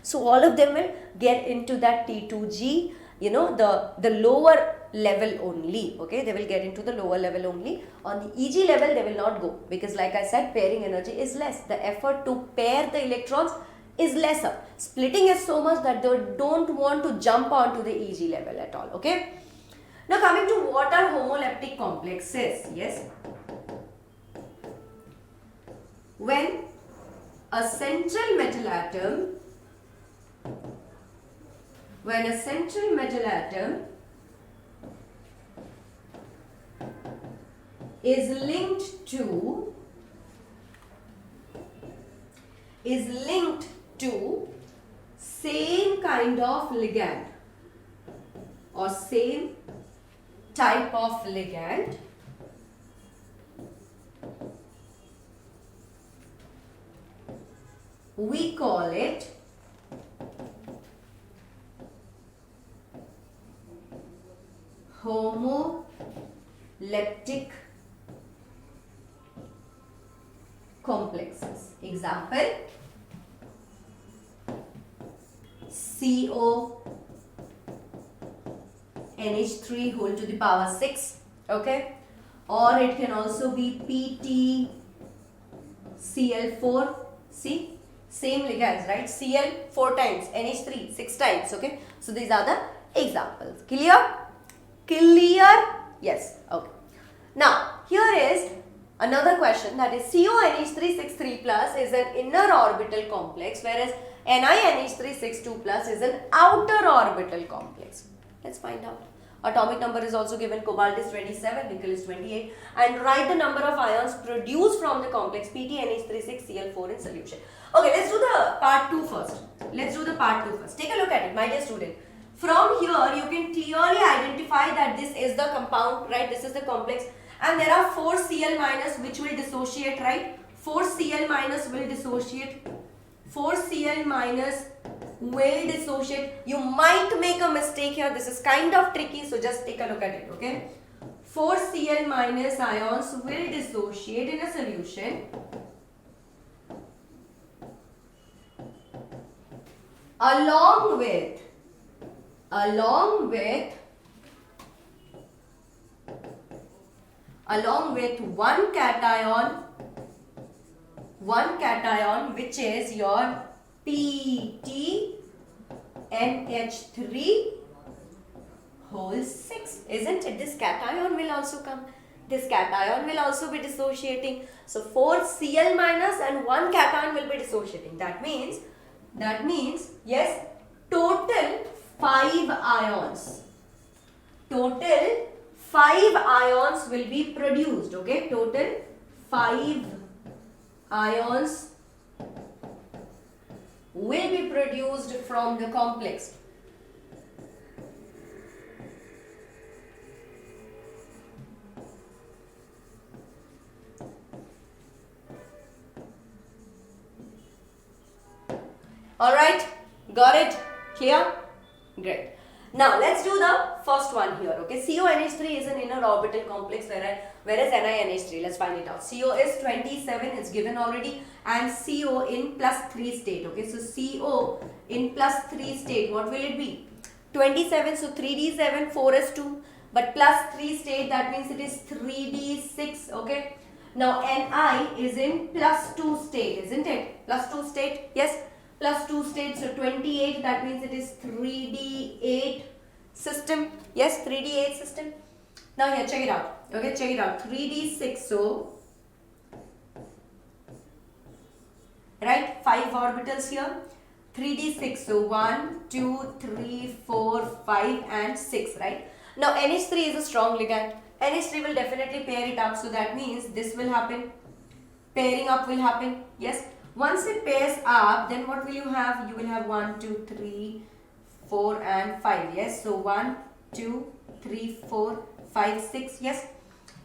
So all of them will get into that T2G, the lower level only, okay, they will get into the lower level only. On the EG level, they will not go, because like I said, pairing energy is less. The effort to pair the electrons is lesser. Splitting is so much that they don't want to jump onto the EG level at all, okay. Now coming to what are homoleptic complexes, yes. When a central metal atom is linked to same kind of ligand or same type of ligand, we call it homoleptic complexes. Example, CO NH3 whole to the power 6, okay, or it can also be PtCl4. See, same ligands, right? Cl 4 times, NH3 6 times, okay. So these are the examples. Clear? Yes, okay. Now here is another question, that is CONH363 plus is an inner orbital complex, whereas NiNH362 plus is an outer orbital complex. Let's find out. Atomic number is also given. Cobalt is 27, nickel is 28, and write the number of ions produced from the complex PtNH36Cl4 in solution. Okay, let's do the part 2 first. Take a look at it, my dear student. From here, you can clearly identify that this is the compound, right? This is the complex, and there are 4 Cl minus which will dissociate, right? 4 Cl minus will dissociate. 4 Cl minus will dissociate. You might make a mistake here. This is kind of tricky, so just take a look at it, okay? 4 Cl minus ions will dissociate in a solution along with one cation, which is your PtNH3 whole 6, isn't it? This cation will also come. This cation will also be dissociating. So 4 Cl minus and 1 cation will be dissociating. That means yes, total 5 ions. Total 5 ions will be produced, okay? Total 5 ions will be produced from the complex. Alright, got it? Clear? Great. Now let's do the first one here, okay? CONH3 is an inner orbital complex Where is NiNH3? Let's find it out. CO is 27, it's given already, and CO in +3 state. Okay, so CO in +3 state, what will it be? 27, so 3d7, 4s2, but +3 state, that means it is 3d6. Okay, now Ni is in +2 state, isn't it? +2 state, yes, +2 state, so 28, that means it is 3d8 system. Yes, 3d8 system. Now here, check it out. Okay, check it out. 3d6, so right, 5 orbitals here. 3d6, so 1, 2, 3, 4, 5 and 6, right? Now NH3 is a strong ligand. NH3 will definitely pair it up, so that means this will happen. Pairing up will happen. Yes. Once it pairs up, then what will you have? You will have 1, 2, 3, 4 and 5. Yes. So 1, 2, 3, 4, 5, 6. Yes.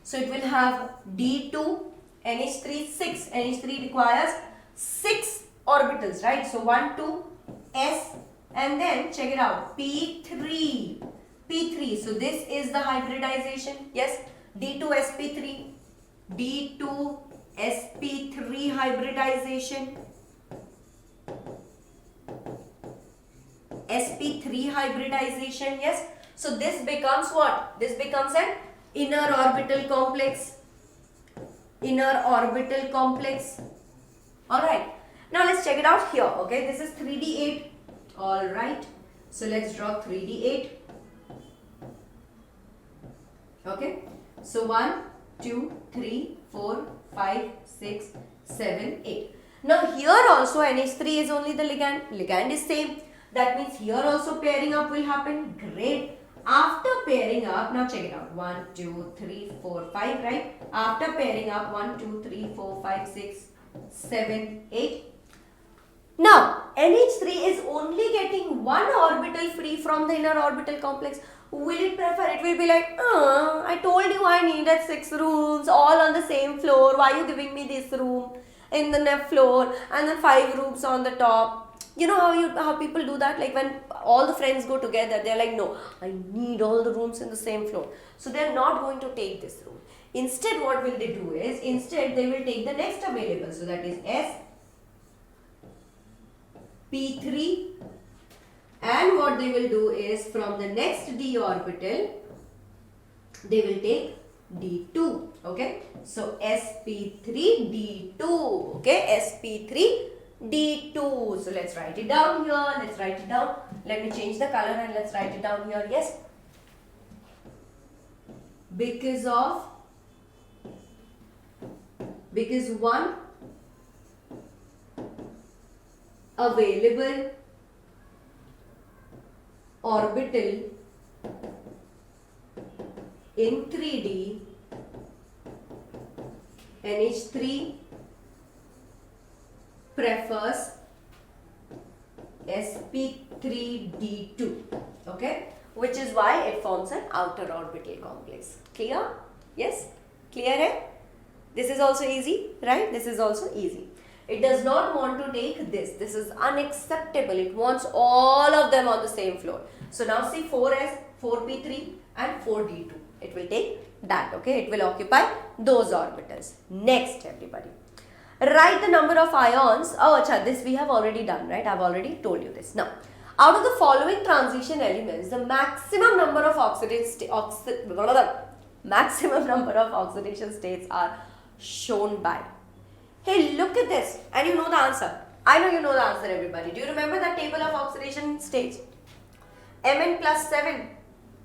So it will have D2, NH3, 6. NH3 requires 6 orbitals, right? So 1, 2, S, and then check it out, P3. P3. So this is the hybridization. Yes. D2sp3. D2sp3 hybridization. sp3 hybridization. Yes. So this becomes what? This becomes an inner orbital complex. Inner orbital complex. Alright. Now let's check it out here. Okay. This is 3d8. Alright. So let's draw 3d8. Okay. So 1, 2, 3, 4, 5, 6, 7, 8. Now here also NH3 is only the ligand. Ligand is same. That means here also pairing up will happen. Great. After pairing up, now check it out. 1, 2, 3, 4, 5, right? After pairing up, 1, 2, 3, 4, 5, 6, 7, 8. Now, NH3 is only getting one orbital free from the inner orbital complex. Will it prefer? It will be like, I told you I needed 6 rooms all on the same floor. Why are you giving me this room in the next floor and then 5 rooms on the top? You know how people do that? Like when all the friends go together, they're like, no, I need all the rooms in the same floor. So they're not going to take this room. Instead, what will they do is, instead they will take the next available. So that is S, P3, and what they will do is from the next d orbital, they will take d2. Okay, so sp3 d2. Okay, sp3 d2. So let's write it down here. Let's write it down. Let me change the color and let's write it down here. Yes, because one available orbital in 3D, NH3 prefers sp3d2. Okay, which is why it forms an outer orbital complex. Clear? Yes? Clear hai? This is also easy, right? This is also easy. It does not want to take this. This is unacceptable. It wants all of them on the same floor. So now see 4s, 4p3 and 4d2. It will take that. Okay, it will occupy those orbitals. Next, everybody, write the number of ions. Oh, acha, this we have already done, right? I've already told you this. Now, out of the following transition elements, the maximum number of oxidation states are shown by. Hey, look at this, and you know the answer. I know you know the answer, everybody. Do you remember that table of oxidation states? Mn plus 7.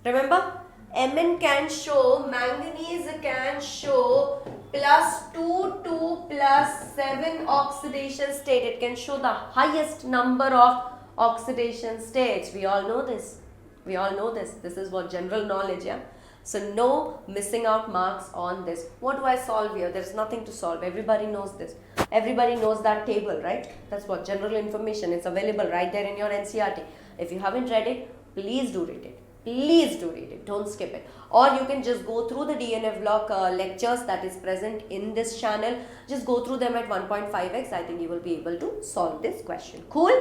Remember? Mn can show, manganese can show +2 to +7 oxidation state. It can show the highest number of oxidation states. We all know this. We all know this. This is what general knowledge, yeah? So no missing out marks on this. What do I solve here? There is nothing to solve. Everybody knows this. Everybody knows that table, right? That's what general information. It's available right there in your NCERT. If you haven't read it, please do read it. Please do read it. Don't skip it. Or you can just go through the DNF block lectures that is present in this channel. Just go through them at 1.5x. I think you will be able to solve this question. Cool?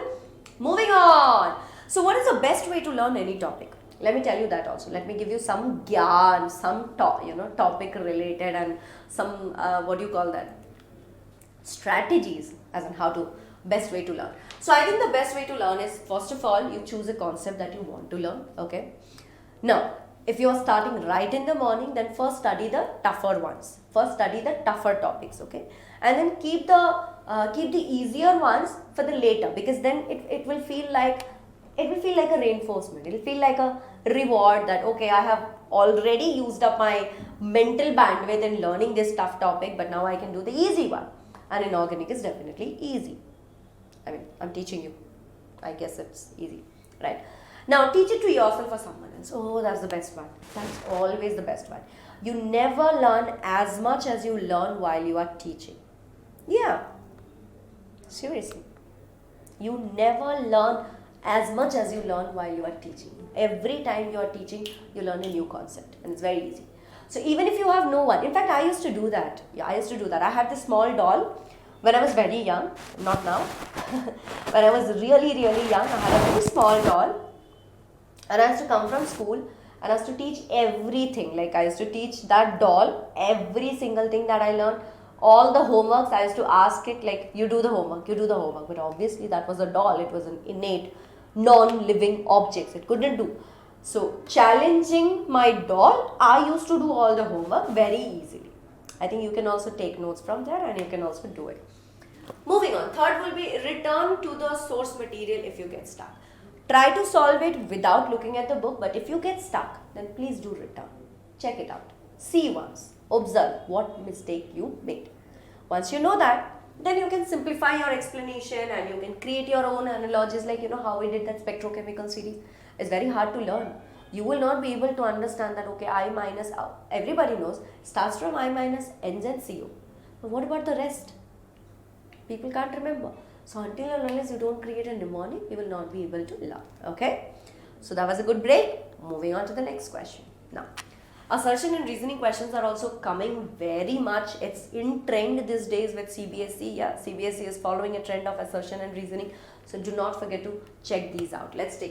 Moving on. So what is the best way to learn any topic? Let me tell you that also. Let me give you some gyan, some topic related, and some what do you call that, strategies as in how to best way to learn. So I think the best way to learn is, first of all, you choose a concept that you want to learn. Okay. Now, if you are starting right in the morning, then first study the tougher ones. First study the tougher topics. Okay, and then keep the easier ones for the later, because then it will feel like a reinforcement. It will feel like a reward that, okay, I have already used up my mental bandwidth in learning this tough topic, but now I can do the easy one. And inorganic is definitely easy. I mean, I'm teaching you. I guess it's easy, right? Now, teach it to yourself or someone else. Oh, that's the best one. That's always the best one. You never learn as much as you learn while you are teaching. Yeah. Seriously. You never learn as much as you learn while you are teaching. Every time you are teaching, you learn a new concept, and it's very easy. So even if you have no one, in fact, I used to do that. Yeah, I used to do that. I had this small doll when I was very young, not now. When I was really, really young, I had a very small doll, and I used to come from school and I used to teach everything. Like, I used to teach that doll every single thing that I learned. All the homeworks, I used to ask it, like, you do the homework. But obviously that was a doll. It was an innate, non-living objects. It couldn't do. So challenging my doll, I used to do all the homework very easily. I think you can also take notes from there, and you can also do it. Moving on. Third will be return to the source material if you get stuck. Try to solve it without looking at the book, but if you get stuck, then please do return. Check it out. See once. Observe what mistake you made. Once you know that, then you can simplify your explanation and you can create your own analogies, like how we did that spectrochemical series. It's very hard to learn. You will not be able to understand that, okay, I minus, everybody knows, starts from I minus, ends at CO. But what about the rest? People can't remember. So until and unless you don't create a mnemonic, you will not be able to learn. Okay? So that was a good break. Moving on to the next question. Now, assertion and reasoning questions are also coming very much. It's in trend these days with CBSE. Yeah, CBSE is following a trend of assertion and reasoning. So do not forget to check these out. Let's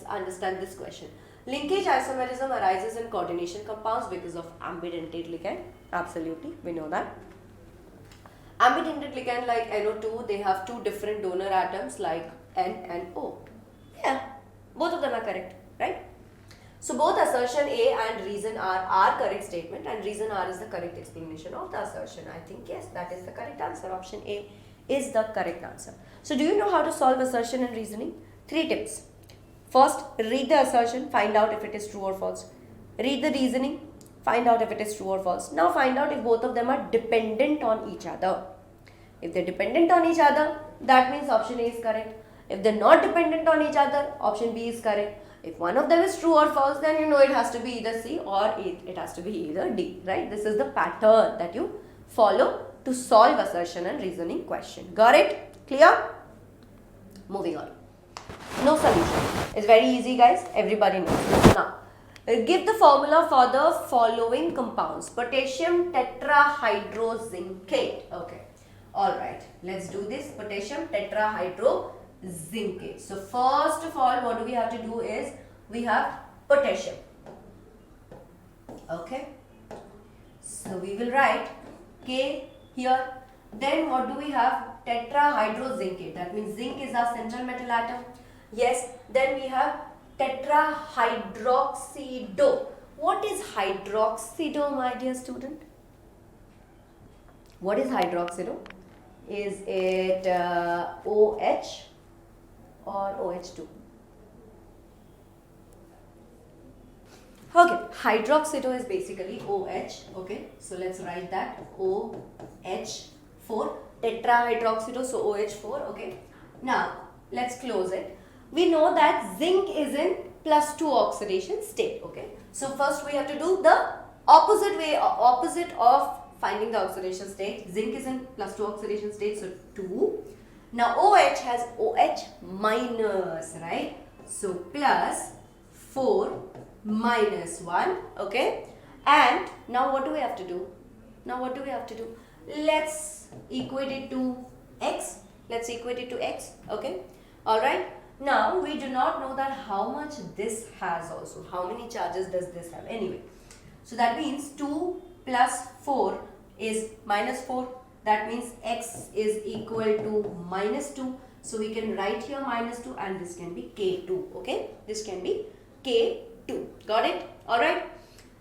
understand this question. Linkage isomerism arises in coordination compounds because of ambidentate ligand. Absolutely, we know that. Ambidentate ligand like NO2, they have two different donor atoms like N and O. Yeah, both of them are correct, right? So both assertion A and reason R are correct statement, and reason R is the correct explanation of the assertion. I think yes, that is the correct answer. Option A is the correct answer. So do you know how to solve assertion and reasoning? 3 tips. First, read the assertion, find out if it is true or false. Read the reasoning, find out if it is true or false. Now find out if both of them are dependent on each other. If they're dependent on each other, that means option A is correct. If they're not dependent on each other, option B is correct. If one of them is true or false, then you know it has to be either C or it has to be either D, right? This is the pattern that you follow to solve assertion and reasoning question. Got it? Clear? Moving on. No solution. It's very easy, guys. Everybody knows. Now, give the formula for the following compounds. Potassium tetrahydrozincate. Okay. Alright. Let's do this. Potassium tetrahydrozincate. So, first of all, what do we have to do is, we have potassium. Okay. So, we will write K here. Then what do we have? Tetrahydrozincate. That means zinc is our central metal atom. Yes. Then we have tetrahydroxido. What is hydroxido, my dear student? What is hydroxido? Is it OH or OH2? Okay, hydroxido is basically OH. Okay, so let's write that OH4, tetrahydroxido, so OH4. Okay, now let's close it. We know that zinc is in +2 oxidation state. Okay, so first we have to do the opposite of finding the oxidation state. Zinc is in +2 oxidation state, so 2. Now OH has OH minus, right? So +4 minus 1, okay? And now what do we have to do? Let's equate it to X. Okay? Alright? Now we do not know that how much this has also. How many charges does this have? Anyway, so that means 2 plus 4 is minus 4. That means x is equal to minus 2. So we can write here minus 2 and this can be K2. Okay, this can be K2. Got it? Alright.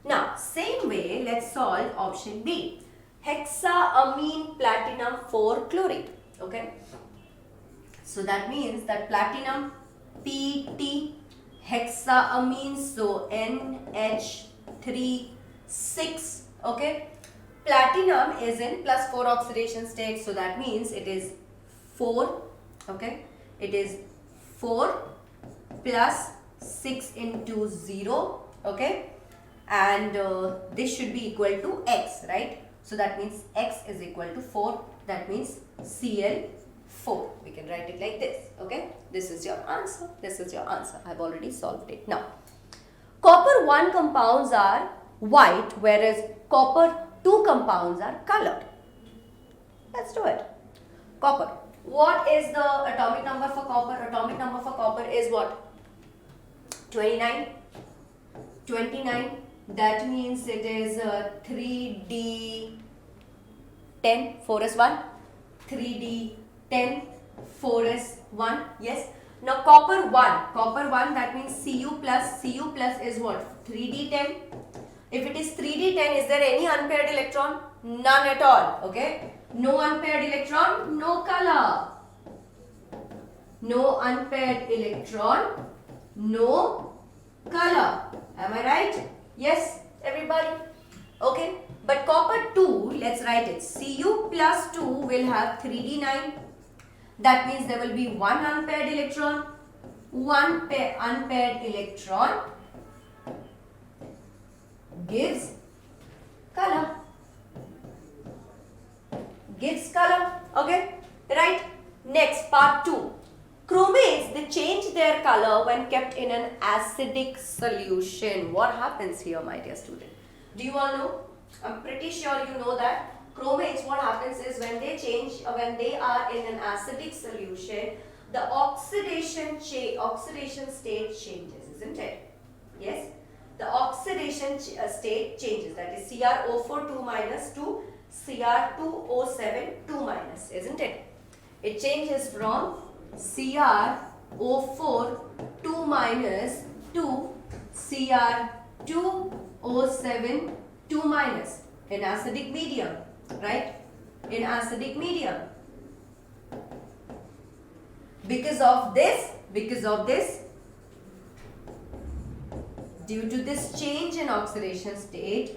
Now, same way, let's solve option B. Hexaamine platinum 4 chloride. Okay. So that means that platinum PT hexaamine, so NH3 6. Okay. Platinum is in plus 4 oxidation state, so that means it is 4. Okay. It is 4 plus 6 into 0. Okay. And this should be equal to x, right? So that means x is equal to 4. That means Cl4. We can write it like this. Okay. This is your answer. This is your answer. I have already solved it. Now, copper 1 compounds are white, whereas copper 2 compounds are colored. Let's do it. Copper. What is the atomic number for copper? Atomic number for copper is what? 29. 29. That means it is 3D10. 4 is 1. 3D10. 4 is 1. Yes. Now copper 1. Copper 1, that means Cu plus. Cu plus is what? 3D10. If it is 3D10, is there any unpaired electron? None at all. Okay. No unpaired electron, no color. No unpaired electron, no color. Am I right? Yes, everybody. Okay. But copper 2, let's write it. Cu plus 2 will have 3D9. That means there will be one unpaired electron. One unpaired electron gives color. Gives color. Okay. Right. Next, part 2. Chromates, they change their color when kept in an acidic solution. What happens here, my dear student? Do you all know? I'm pretty sure you know that. Chromates, what happens is when they change, when they are in an acidic solution, the oxidation state changes, isn't it? Yes. The oxidation state changes. That is CrO4 2 minus to Cr2O7 2 minus, isn't it? It changes from CrO4 2 minus to Cr2O7 2 minus in acidic medium, right? In acidic medium. Because of this, due to this change in oxidation state,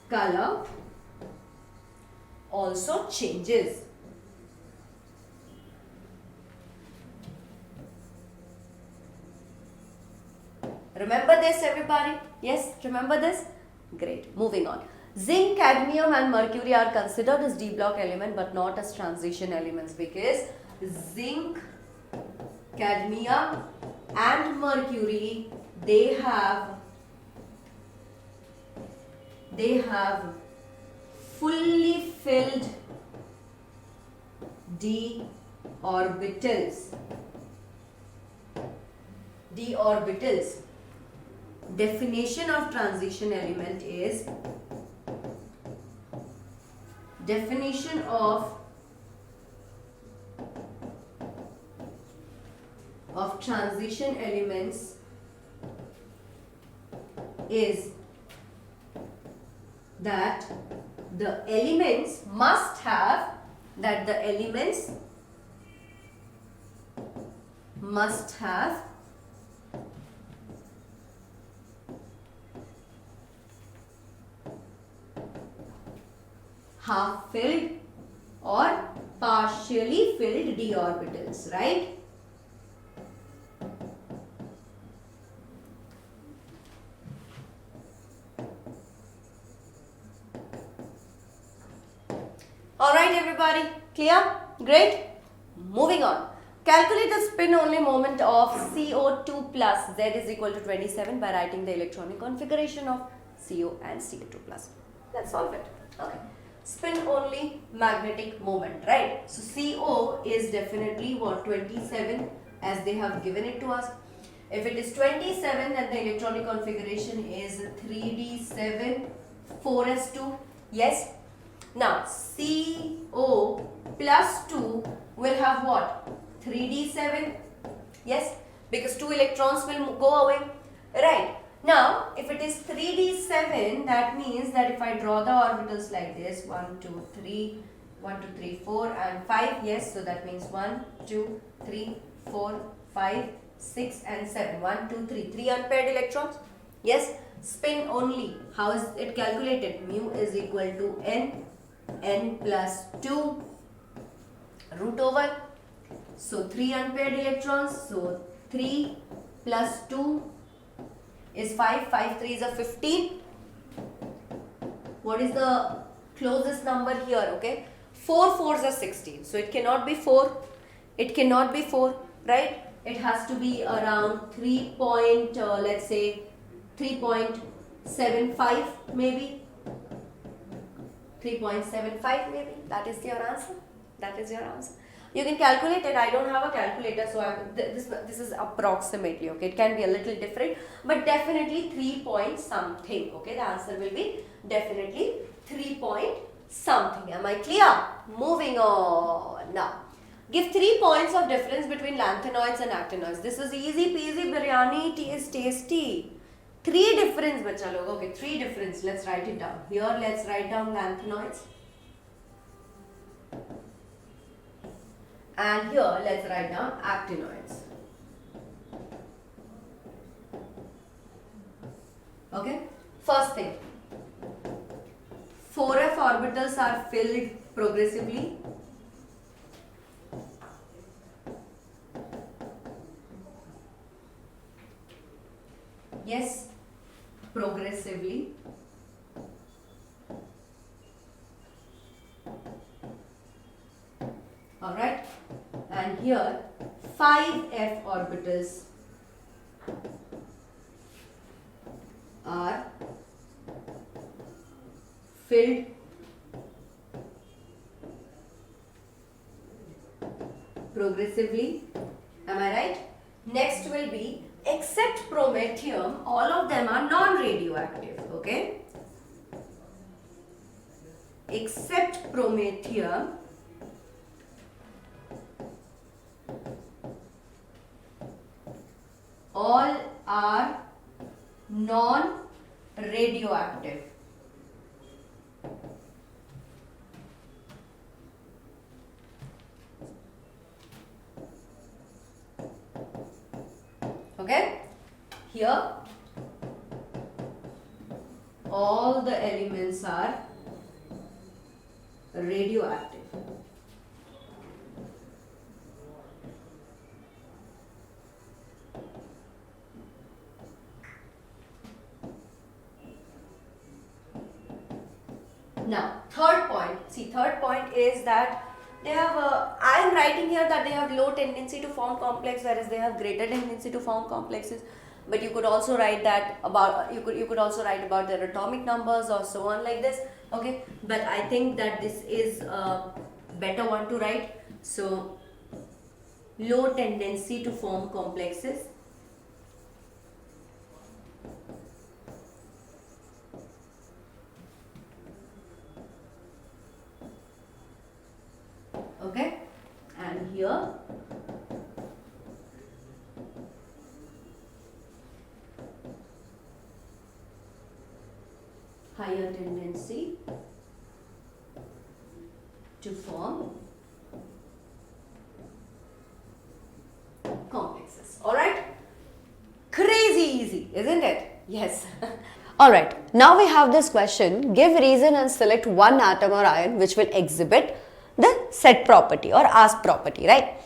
color also changes. Remember this, everybody? Yes, remember this? Great. Moving on. Zinc, cadmium and mercury are considered as D block element but not as transition elements because zinc, cadmium and mercury, they have fully filled d orbitals. Definition of transition element is definition of transition elements is that the elements must have half filled or partially filled d orbitals, right? Alright, everybody, clear? Great. Moving on. Calculate the spin only moment of CO2 plus Z is equal to 27 by writing the electronic configuration of CO and CO2 plus. Let's solve it. Okay. Spin only magnetic moment, right? So CO is definitely what, 27, as they have given it to us. If it is 27, then the electronic configuration is 3d7 4s2. Yes. Now CO plus 2 will have what? 3d7. Yes, because 2 electrons will go away. Right. Now, if it is 3d7, that means that if I draw the orbitals like this, 1, 2, 3, 1, 2, 3, 4 and 5. Yes, so that means 1, 2, 3, 4, 5, 6 and 7. 1, 2, 3. 3 unpaired electrons. Yes, spin only. How is it calculated? Mu is equal to n plus 2 root over. So 3 unpaired electrons. So 3 plus 2 is 5. 5 3 is a 15. What is the closest number here? Okay, 4 4s are 16. So it cannot be 4. It cannot be 4, right? It has to be around 3 point, let's say 3.75 maybe. 3.75 maybe. That is your answer. That is your answer. You can calculate it. I don't have a calculator, so this is approximately, okay. It can be a little different, but definitely 3 point something. Okay, the answer will be definitely 3 point something. Am I clear? Moving on now. Give 3 points of difference between lanthanoids and actinoids. This is easy peasy biryani. Tea is tasty. 3 difference, bacha log. Okay, 3 difference. Let's write it down. Here, let's write down lanthanoids. And here, let's write down actinoids. Okay. First thing. 4f orbitals are filled progressively. Yes, progressively. Alright, and here 5f orbitals are filled progressively. Am I right? Next will be, except promethium, all of them are non-radioactive. Okay, except promethium, all are non-radioactive. Okay, here all the elements are radioactive. Now, third point. See, third point is that they have I am writing here that they have low tendency to form complex, whereas they have greater tendency to form complexes. But you could also write that about, you could also write about their atomic numbers or so on like this. Okay, but I think that this is a better one to write. So, low tendency to form complexes. Okay, and here higher tendency to form complexes. Alright, crazy easy, isn't it? Yes. Alright, now we have this question. Give reason and select one atom or ion which will exhibit the set property or ask property, right?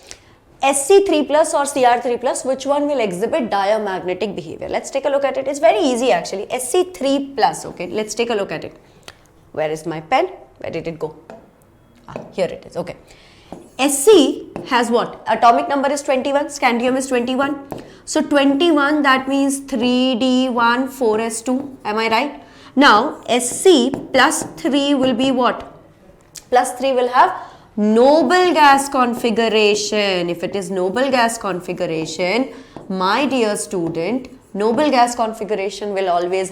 Sc3 plus or Cr3 plus, which one will exhibit diamagnetic behavior? Let's take a look at it. It's very easy actually. Sc3 plus, okay, let's take a look at it. Where is my pen? Where did it go? Here it is, okay. Sc has what? Atomic number is 21, scandium is 21. So 21, that means 3d1 4s2. Am I right? Now Sc plus 3 will be what? Plus 3 will have noble gas configuration. If it is noble gas configuration, my dear student, noble gas configuration will always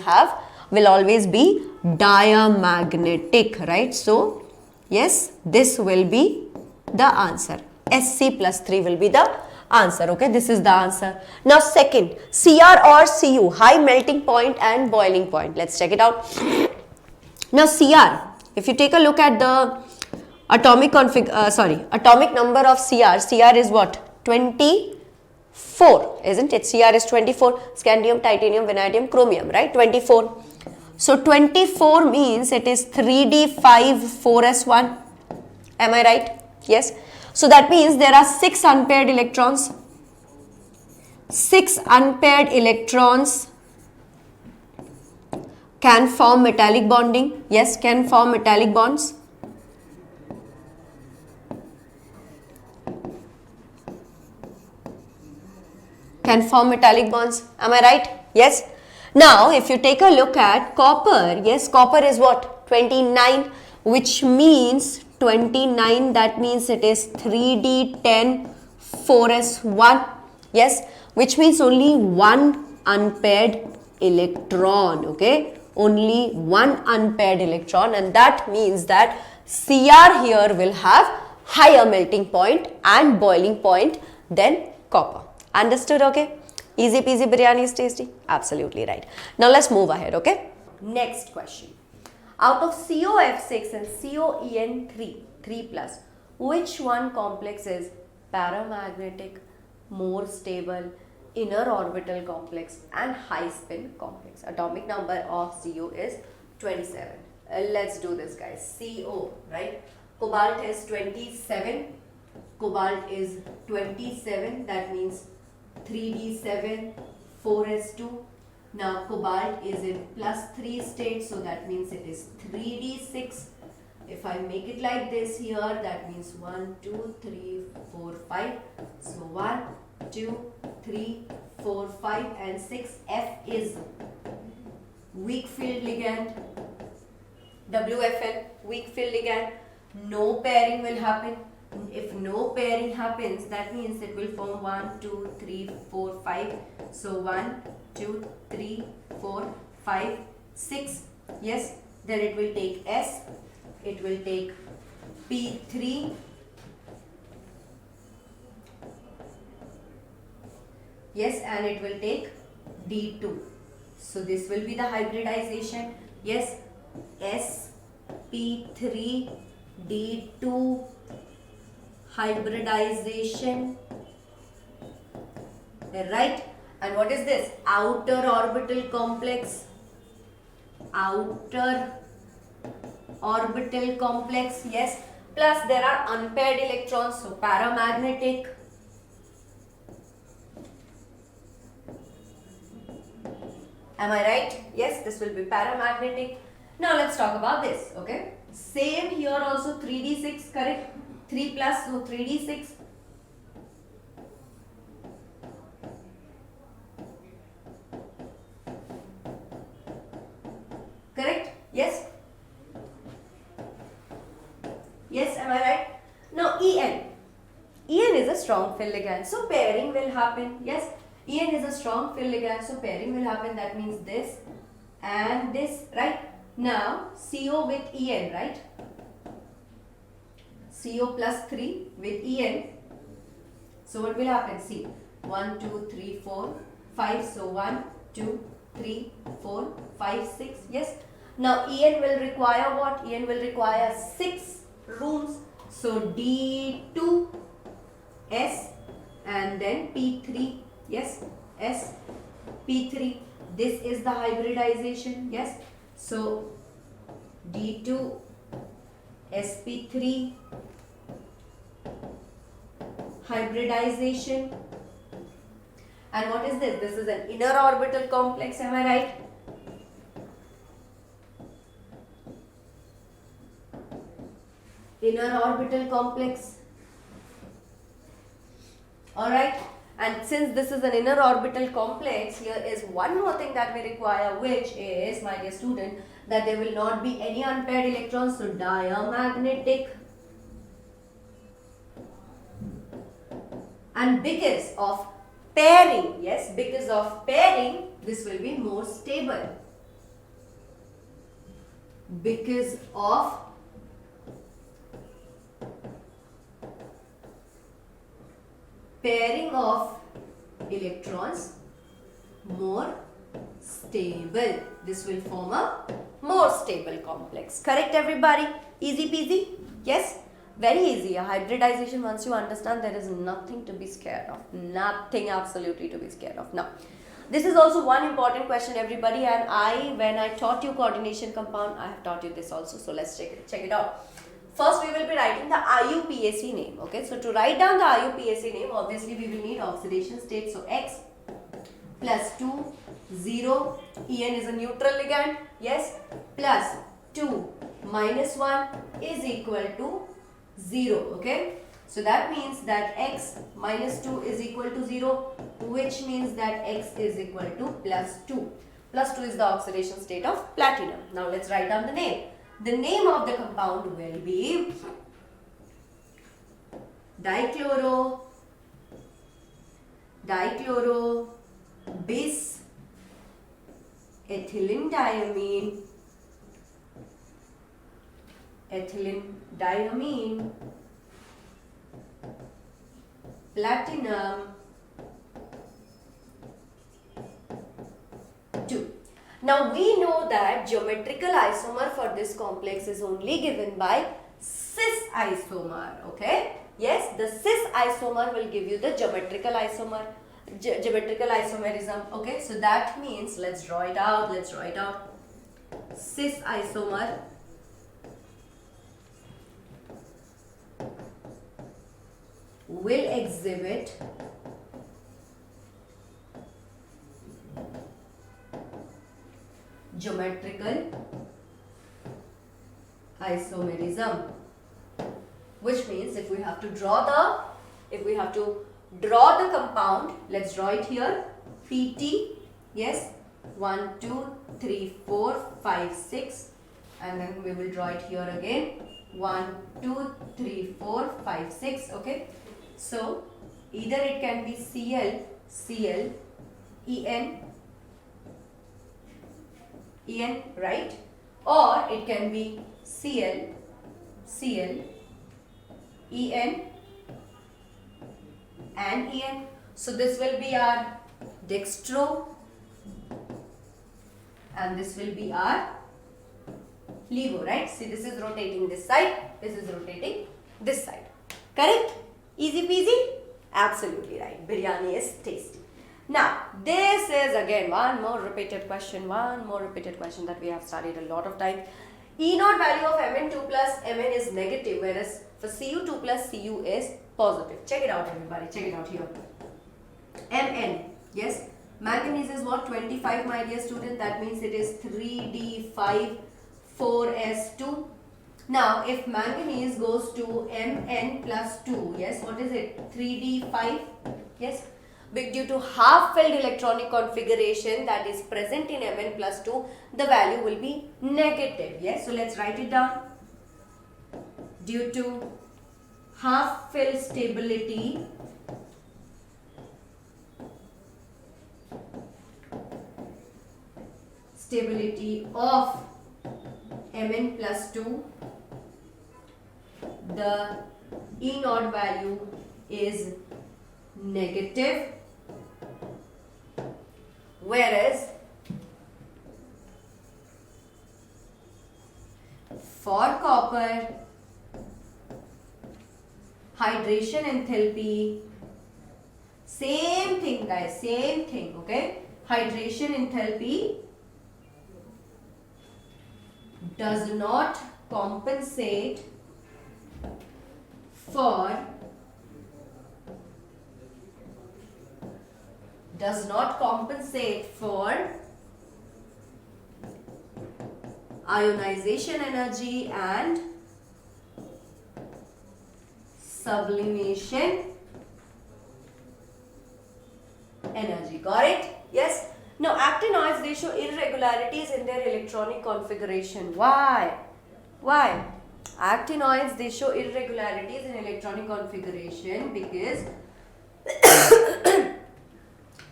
be diamagnetic, right? So yes, this will be the answer. Sc plus 3 will be the answer. Okay, this is the answer. Now second, Cr or Cu, high melting point and boiling point. Let's check it out. Now Cr, if you take a look at the atomic number of Cr is what? 24, isn't it? Cr is 24, scandium, titanium, vanadium, chromium, right? 24. So 24 means it is 3d5 4s1. Am I right? Yes. So that means there are 6 unpaired electrons. 6 unpaired electrons can form metallic bonding. Yes, can form metallic bonds. Can form metallic bonds. Am I right? Yes. Now, if you take a look at copper, yes, copper is what? 29, which means 29, that means it is 3d10 4s1. Yes, which means only one unpaired electron. Okay, only one unpaired electron, and that means that Cr here will have higher melting point and boiling point than copper. Understood? Okay, easy peasy, biryani is tasty. Absolutely right. Now let's move ahead. Okay, next question. Out of COF6 and COEN3, 3 plus, which one complex is paramagnetic, more stable, inner orbital complex and high spin complex? Atomic number of CO is 27. Let's do this, guys. CO, right? Cobalt is 27. Cobalt is 27. That means 3d7 4s2. Now cobalt is in plus 3 state, so that means it is 3d6. If I make it like this here, that means 1 2 3 4 5. So 1 2 3 4 5 and 6. F is weak field ligand. WFL, weak field ligand. No pairing will happen. If no pairing happens, that means it will form 1 2 3 4 5. So 1 2 3 4 5 6. Yes, then it will take S, it will take P3, yes, and it will take D2. So this will be the hybridization. Yes, S P3 D2 hybridization, right? And what is this? Outer orbital complex. Outer orbital complex, yes. Plus there are unpaired electrons, so paramagnetic. Am I right? Yes, this will be paramagnetic. Now let's talk about this, okay? Same here also 3d6, correct? 3 plus, so 3d6. Correct? Yes? Yes, am I right? Now En. En is a strong field ligand, so pairing will happen. Yes, En is a strong field ligand, so pairing will happen. That means this and this, right? Now CO with En, right? CO plus 3 with En. So what will happen? See, 1 2 3 4 5. So 1 2 3 4 5 6. Yes. Now En will require what? En will require 6 rooms. So D2 S and then P3. Yes, S P3. This is the hybridization. Yes. So D2 sp3 hybridization. And what is this? This is an inner orbital complex, am I right? Inner orbital complex. Alright, and since this is an inner orbital complex, here is one more thing that we require, which is, my dear student, that there will not be any unpaired electrons, so diamagnetic. And because of pairing, yes, because of pairing, this will be more stable. Because of pairing of electrons, more stable. This will form a more stable complex. Correct, everybody? Easy peasy? Yes? Very easy. A hybridization, once you understand, there is nothing to be scared of. Nothing absolutely to be scared of. Now, this is also one important question, everybody, and when I taught you coordination compound, I have taught you this also. So let's check it out. First, we will be writing the IUPAC name. Okay, so to write down the IUPAC name, obviously we will need oxidation state. So X plus 2, 0, En is a neutral ligand, yes, plus 2 minus 1 is equal to 0. Okay, so that means that X minus 2 is equal to 0, which means that X is equal to plus 2. Plus 2 is the oxidation state of platinum. Now let's write down the name. The name of the compound will be dichloro bis ethylene diamine platinum 2. Now we know that geometrical isomer for this complex is only given by cis isomer. Okay? Yes, the cis isomer will give you the geometrical isomer, geometrical isomerism. Okay, so that means let's draw it out. Cis isomer will exhibit geometrical isomerism, which means if we have to draw the compound, let's draw it here. PT, yes, 1 2 3 4 5 6, and then we will draw it here again. 1 2 3 4 5 6. Okay, so either it can be Cl En, right, or it can be Cl En and En. So this will be our dextro and this will be our levo, right? See, this is rotating this side, this is rotating this side. Correct? Easy peasy? Absolutely right. Biryani is tasty. Now, this is again one more repeated question that we have studied a lot of times. E naught value of Mn2 plus Mn is negative, whereas for Cu2 plus Cu is positive. Check it out, everybody. Check it out here. Mn, yes, manganese is what? 25, my dear student. That means it is 3d5 4s2. Now, if manganese goes to Mn plus 2, yes, what is it? 3d5, yes. But due to half-filled electronic configuration that is present in Mn plus 2, the value will be negative. Yes, so let's write it down. Due to half-filled stability of Mn plus 2, the E naught value is negative, whereas for copper, hydration enthalpy, same thing guys, same thing, okay? Hydration enthalpy does not compensate for ionization energy and sublimation energy. Got it? Yes. Now actinoids, they show irregularities in their electronic configuration. Why? Why? Actinoids, they show irregularities in electronic configuration because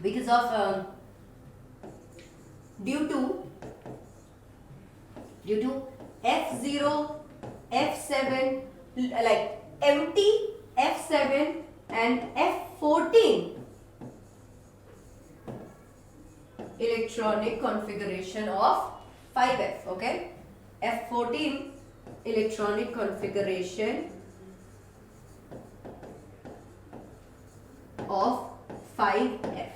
because of due to F0, F7, like empty F7 and F14 electronic configuration of 5F. Okay, F14 electronic configuration of 5F.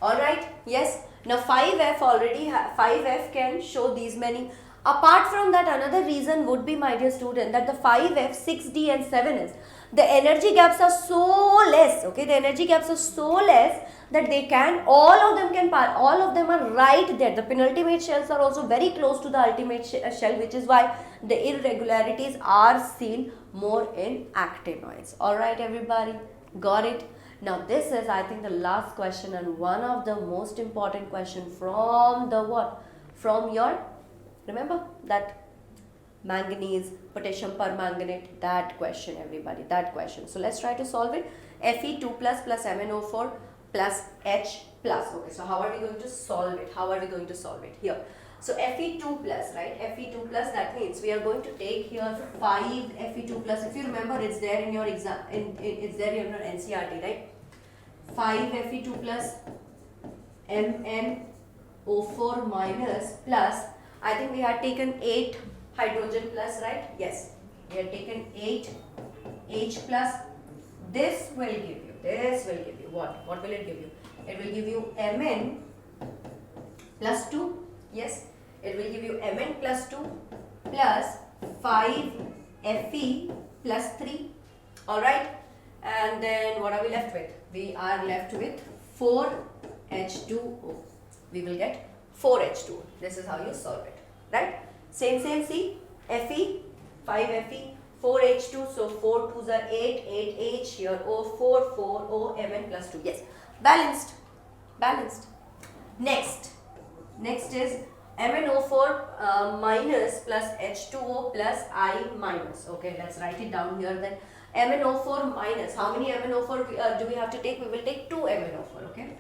Alright, yes. Now 5F already 5F can show these many. Apart from that, another reason would be, my dear student, that the 5F, 6D and 7S, the energy gaps are so less. Okay, the energy gaps are so less that they can, all of them are right there. The penultimate shells are also very close to the ultimate shell, which is why the irregularities are seen more in actinoids. Alright everybody, got it? Now this is, I think, the last question and one of the most important question from the what? From your, remember that manganese, potassium permanganate, that question everybody, that question. So let's try to solve it. Fe2 plus MnO4 plus H plus. Okay, so how are we going to solve it? How are we going to solve it? Here. So Fe2 plus, right? Fe2 plus, that means we are going to take here 5 Fe2 plus. If you remember, it's there in your exam, it's there in your NCRT, right? 5 Fe2 plus MnO4 minus plus, I think we had taken 8 hydrogen plus, right? Yes, we had taken 8 H plus. This will give you what? What will it give you? It will give you Mn plus 2. Yes, it will give you Mn plus 2 plus 5 Fe plus 3. Alright, and then what are we left with? We are left with 4 H2O. We will get 4 H2O. This is how you solve it, right? Same, see, Fe, 5 Fe, 4 H2, so 4 2s are 8, 8 H, here O, 4 O, Mn plus 2. Yes, balanced. Next is MnO4 minus plus H2O plus I minus. Okay, let's write it down here then. MnO4 minus, how many MnO4 do we have to take? We will take 2 MnO4, okay?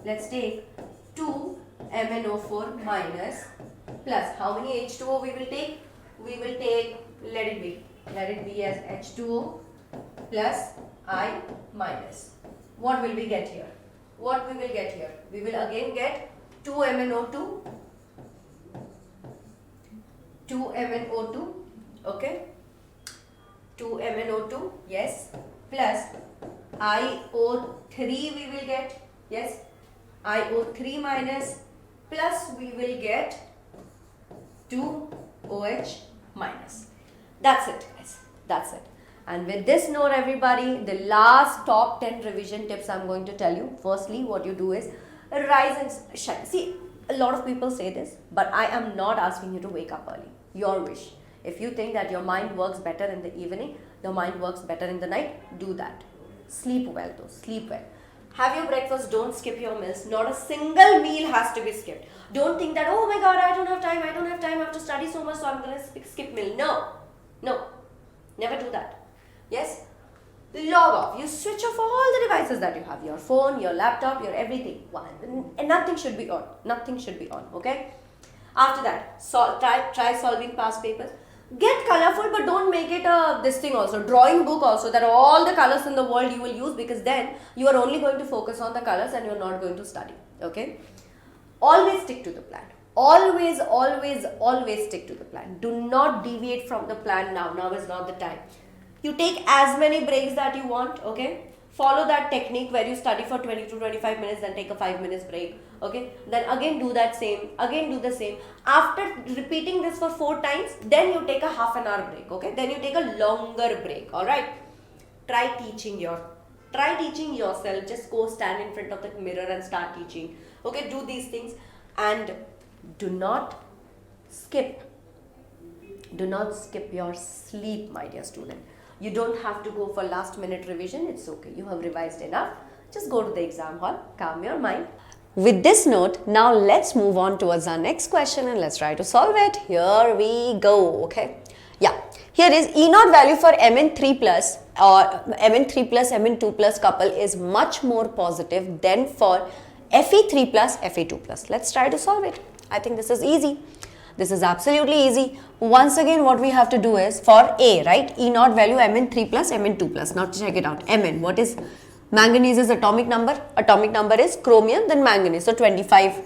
Let's take 2 MnO4 minus plus, how many H2O we will take? We will take, let it be as H2O plus I minus. What will we get here? We will again get 2 MnO2, okay? 2 MnO2, yes, plus IO3 we will get, yes, IO3 minus, plus we will get 2 OH minus. That's it, guys. That's it. And with this note, everybody, the last top 10 revision tips I'm going to tell you. Firstly, what you do is rise and shine. See, a lot of people say this, but I am not asking you to wake up early. Your wish. If you think that your mind works better in the evening, your mind works better in the night, do that. Sleep well though, sleep well. Have your breakfast, don't skip your meals. Not a single meal has to be skipped. Don't think that, oh my god, I don't have time, I have to study so much, so I'm going to skip meal. No, never do that. Yes, log off. You switch off all the devices that you have, your phone, your laptop, your everything. And nothing should be on, okay? After that, try solving past papers. Get colorful, but don't make it this thing also, drawing book also, that all the colors in the world you will use, because then you are only going to focus on the colors and you are not going to study, okay? Always stick to the plan. Always stick to the plan. Do not deviate from the plan now. Now is not the time. You take as many breaks that you want, okay? Follow that technique where you study for 20 to 25 minutes, then take a 5 minutes break, okay? Then again do that same, again do the same. After repeating this for 4 times, then you take a half an hour break, okay? Then you take a longer break, alright? Try teaching yourself. Just go stand in front of the mirror and start teaching, okay? Do these things and do not skip your sleep, my dear student. You don't have to go for last minute revision. It's okay. You have revised enough. Just go to the exam hall, calm your mind. With this note, now let's move on towards our next question and let's try to solve it. Here we go, okay? Yeah, here is E naught value for Mn3 plus or Mn3 plus Mn2 plus couple is much more positive than for Fe3 plus Fe2 plus. Let's try to solve it. I think this is easy. This is absolutely easy. Once again, what we have to do is for A, right? E naught value Mn3 plus Mn2 plus. Now check it out. Mn, what is manganese is atomic number? Atomic number is chromium, then manganese. So 25.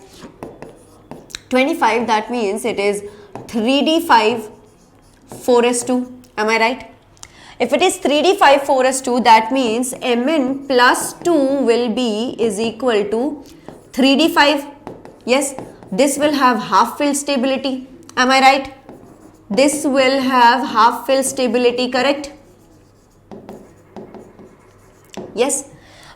25, that means it is 3d5 4s2. Am I right? If it is 3d5 4s2, that means Mn plus 2 will be is equal to 3d5. Yes, this will have half filled stability. Am I right? This will have half filled stability, correct? Yes.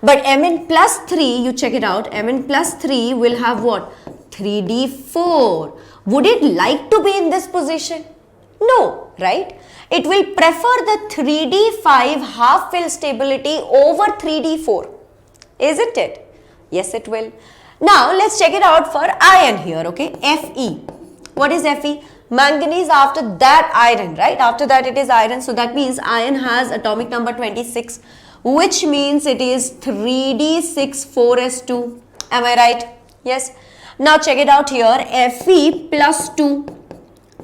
But Mn plus 3, you check it out, Mn plus 3 will have what? 3d4. Would it like to be in this position? No, right? It will prefer the 3d5 half fill stability over 3d4. Isn't it? Yes, it will. Now, let's check it out for iron here, okay? Fe. What is Fe? Manganese, after that iron, right? After that it is iron. So, that means iron has atomic number 26, which means it is 3d6 4s2. Am I right? Yes. Now, check it out here. Fe plus 2.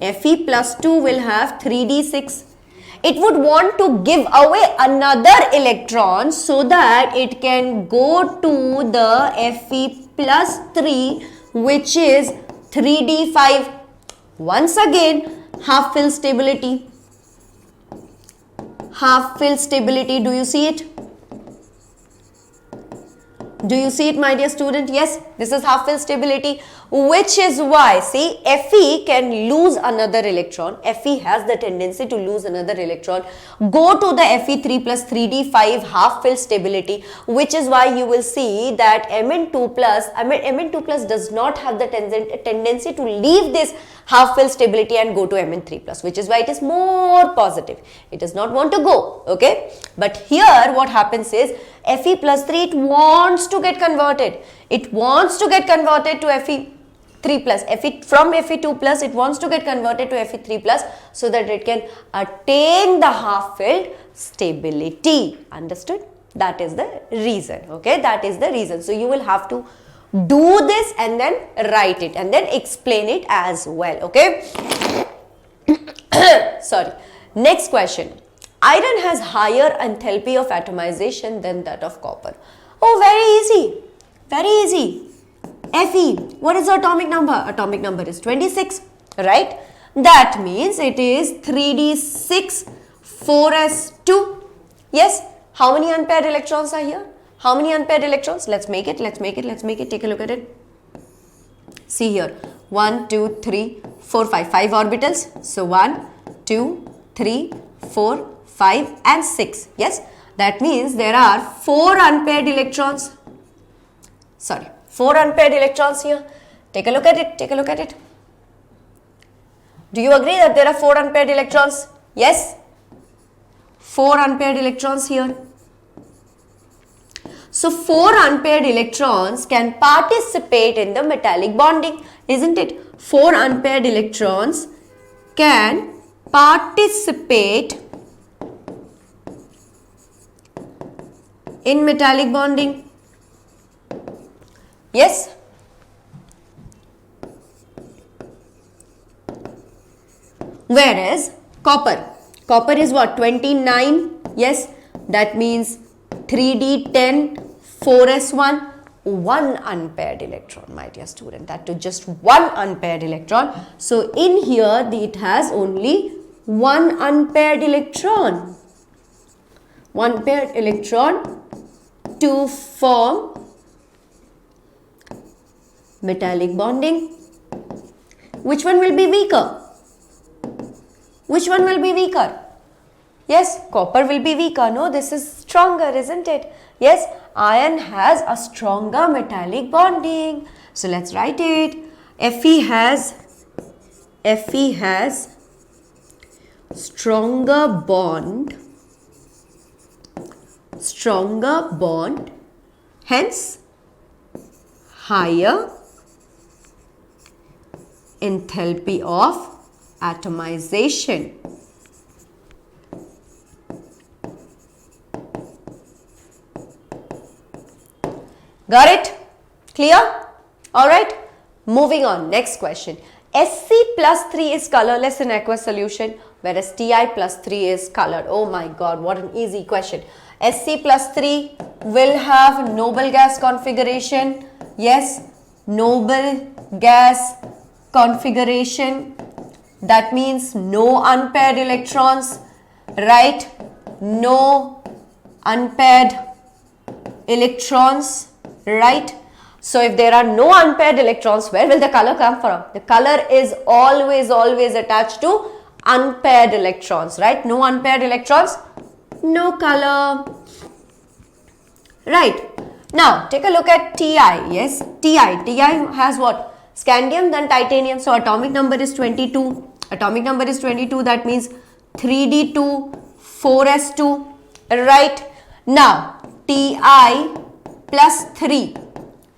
Fe plus 2 will have 3d6. It would want to give away another electron so that it can go to the Fe plus 3, which is 3d5. Once again, half fill stability. Half fill stability, do you see it? Do you see it, my dear student? Yes, this is half fill stability, which is why, see, Fe can lose another electron. Fe has the tendency to lose another electron. Go to the Fe3 plus 3d5 half fill stability, which is why you will see that Mn2 plus does not have the tendency to leave this half fill stability and go to Mn3 plus, which is why it is more positive. It does not want to go, okay? But here what happens is Fe plus 3, it wants to get converted. It wants to get converted to Fe3 plus. From Fe2 plus, it wants to get converted to Fe3 plus so that it can attain the half filled stability. Understood? That is the reason, okay? That is the reason. So, you will have to do this and then write it and then explain it as well, okay? Sorry. Next question. Iron has higher enthalpy of atomization than that of copper. Oh, very easy. Very easy. Fe, what is the atomic number? Atomic number is 26, right? That means it is 3d6 4s2. Yes. How many unpaired electrons are here? How many unpaired electrons? Let's make it. Take a look at it. See here. 1, 2, 3, 4, 5. 5 orbitals. So, 1, 2, 3, 4, 5 and 6. Yes. That means there are 4 unpaired electrons. Sorry. 4 unpaired electrons here. Take a look at it. Do you agree that there are 4 unpaired electrons? Yes. 4 unpaired electrons here. So, 4 unpaired electrons can participate in the metallic bonding, isn't it? 4 unpaired electrons can participate in metallic bonding. Yes. Whereas copper is what? 29. Yes. That means 3d10 4s1, 1 unpaired electron, my dear student. That to just 1 unpaired electron. So, in here it has only 1 unpaired electron. 1 paired electron to form metallic bonding. Which one will be weaker? Which one will be weaker? Yes, copper will be weaker. No, this is stronger, isn't it? Yes, iron has a stronger metallic bonding. So, let's write it. Fe has stronger bond hence higher enthalpy of atomization. Got it? Clear? Alright. Moving on. Next question. Sc plus 3 is colorless in aqueous solution, whereas Ti plus 3 is colored. Oh my god, what an easy question. Sc plus 3 will have noble gas configuration. Yes, noble gas configuration. That means no unpaired electrons, right? No unpaired electrons, right? So if there are no unpaired electrons, where will the color come from? The color is always attached to unpaired electrons, right? No unpaired electrons, no color, right? Now take a look at Ti. Yes, Ti has what? Scandium, then titanium. So atomic number is 22. Atomic number is 22. That means 3d2, 4s2, right? Now Ti plus 3.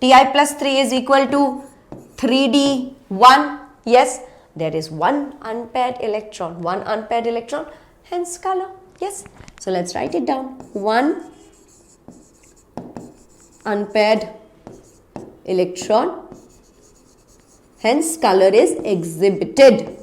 Ti plus 3 is equal to 3d1. Yes, there is one unpaired electron. One unpaired electron, hence color. Yes. So let's write it down. One unpaired electron, hence color is exhibited.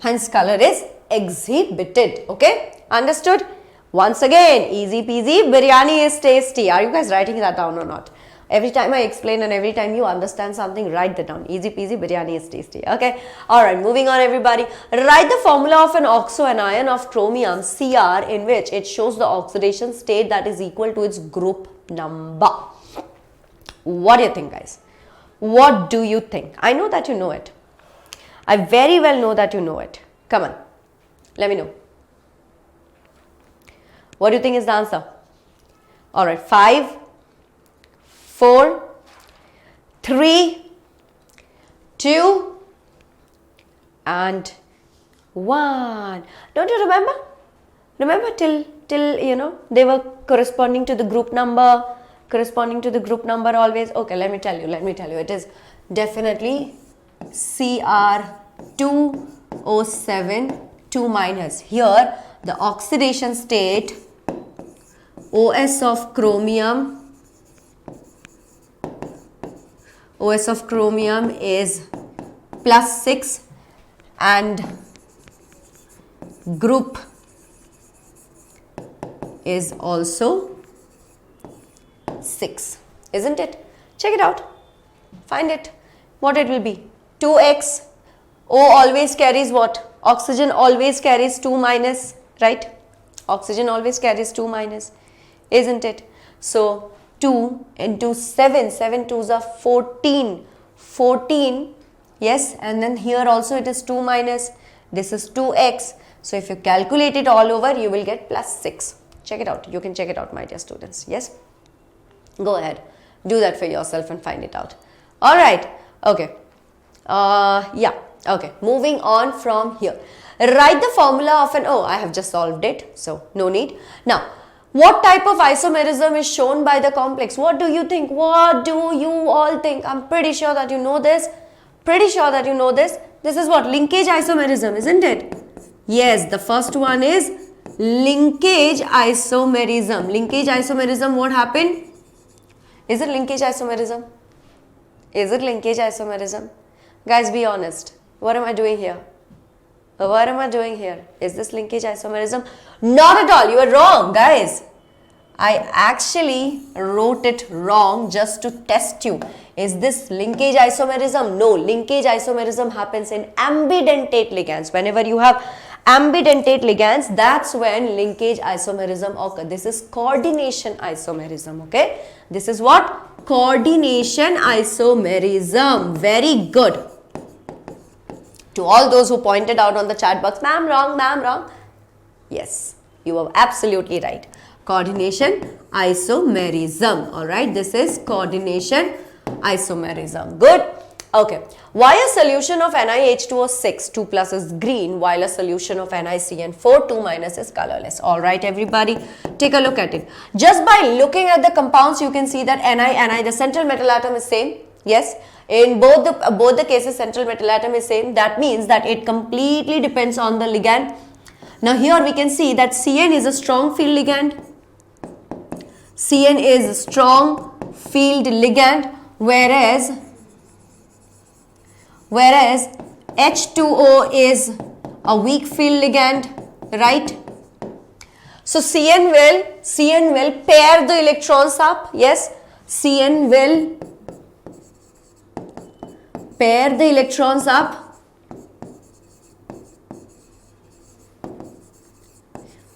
Hence color is exhibited. Okay, understood? Once again, easy peasy, biryani is tasty. Are you guys writing that down or not? Every time I explain and every time you understand something, write that down. Easy peasy, biryani is tasty. Okay. Alright, moving on everybody. Write the formula of an oxoanion of chromium Cr in which it shows the oxidation state that is equal to its group number. What do you think, guys? What do you think? I know that you know it. I very well know that you know it. Come on. Let me know. What do you think is the answer? Alright, 5, 4, 3, 2, and 1. Don't you remember? Remember till you know they were corresponding to the group number, always. Okay, let me tell you. It is definitely Cr2O7 2 minus. Here the oxidation state OS of chromium is +6 and group is also 6, isn't it? Check it out. Find it. What it will be? 2x. O always carries what? Oxygen always carries 2 minus, right? Oxygen always carries 2 minus, isn't it? So 2 into 7, 7 2s are 14, 14, yes, and then here also it is 2 minus, this is 2x. So if you calculate it all over, you will get +6. Check it out. You can check it out, my dear students. Yes, go ahead, do that for yourself and find it out. All right. Okay. Yeah. Okay. Moving on from here. Write the formula of an, I have just solved it, so no need. Now, what type of isomerism is shown by the complex? What do you think? What do you all think? I'm pretty sure that you know this. This is what? Linkage isomerism, isn't it? Yes, the first one is linkage isomerism. Linkage isomerism, what happened? Is it linkage isomerism? Guys, be honest. What am I doing here? Is this linkage isomerism? Not at all. You are wrong, guys. I actually wrote it wrong just to test you. Is this linkage isomerism? No. Linkage isomerism happens in ambidentate ligands. Whenever you have ambidentate ligands, that's when linkage isomerism occurs. This is coordination isomerism. Okay. This is what? Coordination isomerism. Very good. To all those who pointed out on the chat box, ma'am wrong. Yes, you are absolutely right. Coordination isomerism. Alright, this is coordination isomerism. Good. Okay, why a solution of NiH2O6 2 plus is green while a solution of NiCN4 2 minus is colorless? Alright everybody, take a look at it. Just by looking at the compounds you can see that Ni, the central metal atom is same. Yes, in both the cases central metal atom is same. That means that it completely depends on the ligand. Now here we can see that Cn is a strong field ligand. Cn is a strong field ligand, whereas H2O is a weak field ligand, right? So Cn will pair the electrons up. Yes, Cn will pair the electrons up.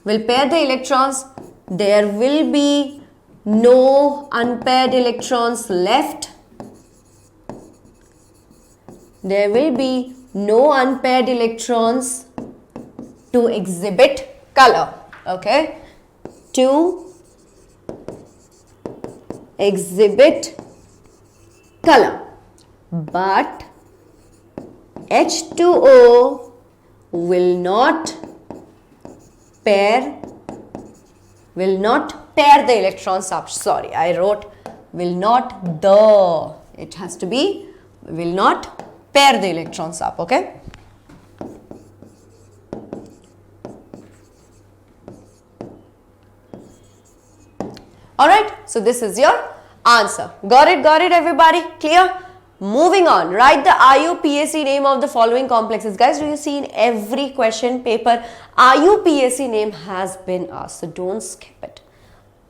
Will pair the electrons. There will be no unpaired electrons left. There will be no unpaired electrons to exhibit color. Okay, to exhibit color. But H2O will not pair the electrons up. Sorry, I wrote will not the. It has to be will not pair the electrons up. Okay. Alright, so this is your answer. Got it everybody? Clear? Moving on, write the IUPAC name of the following complexes. Guys, do you see in every question paper, IUPAC name has been asked. So don't skip it.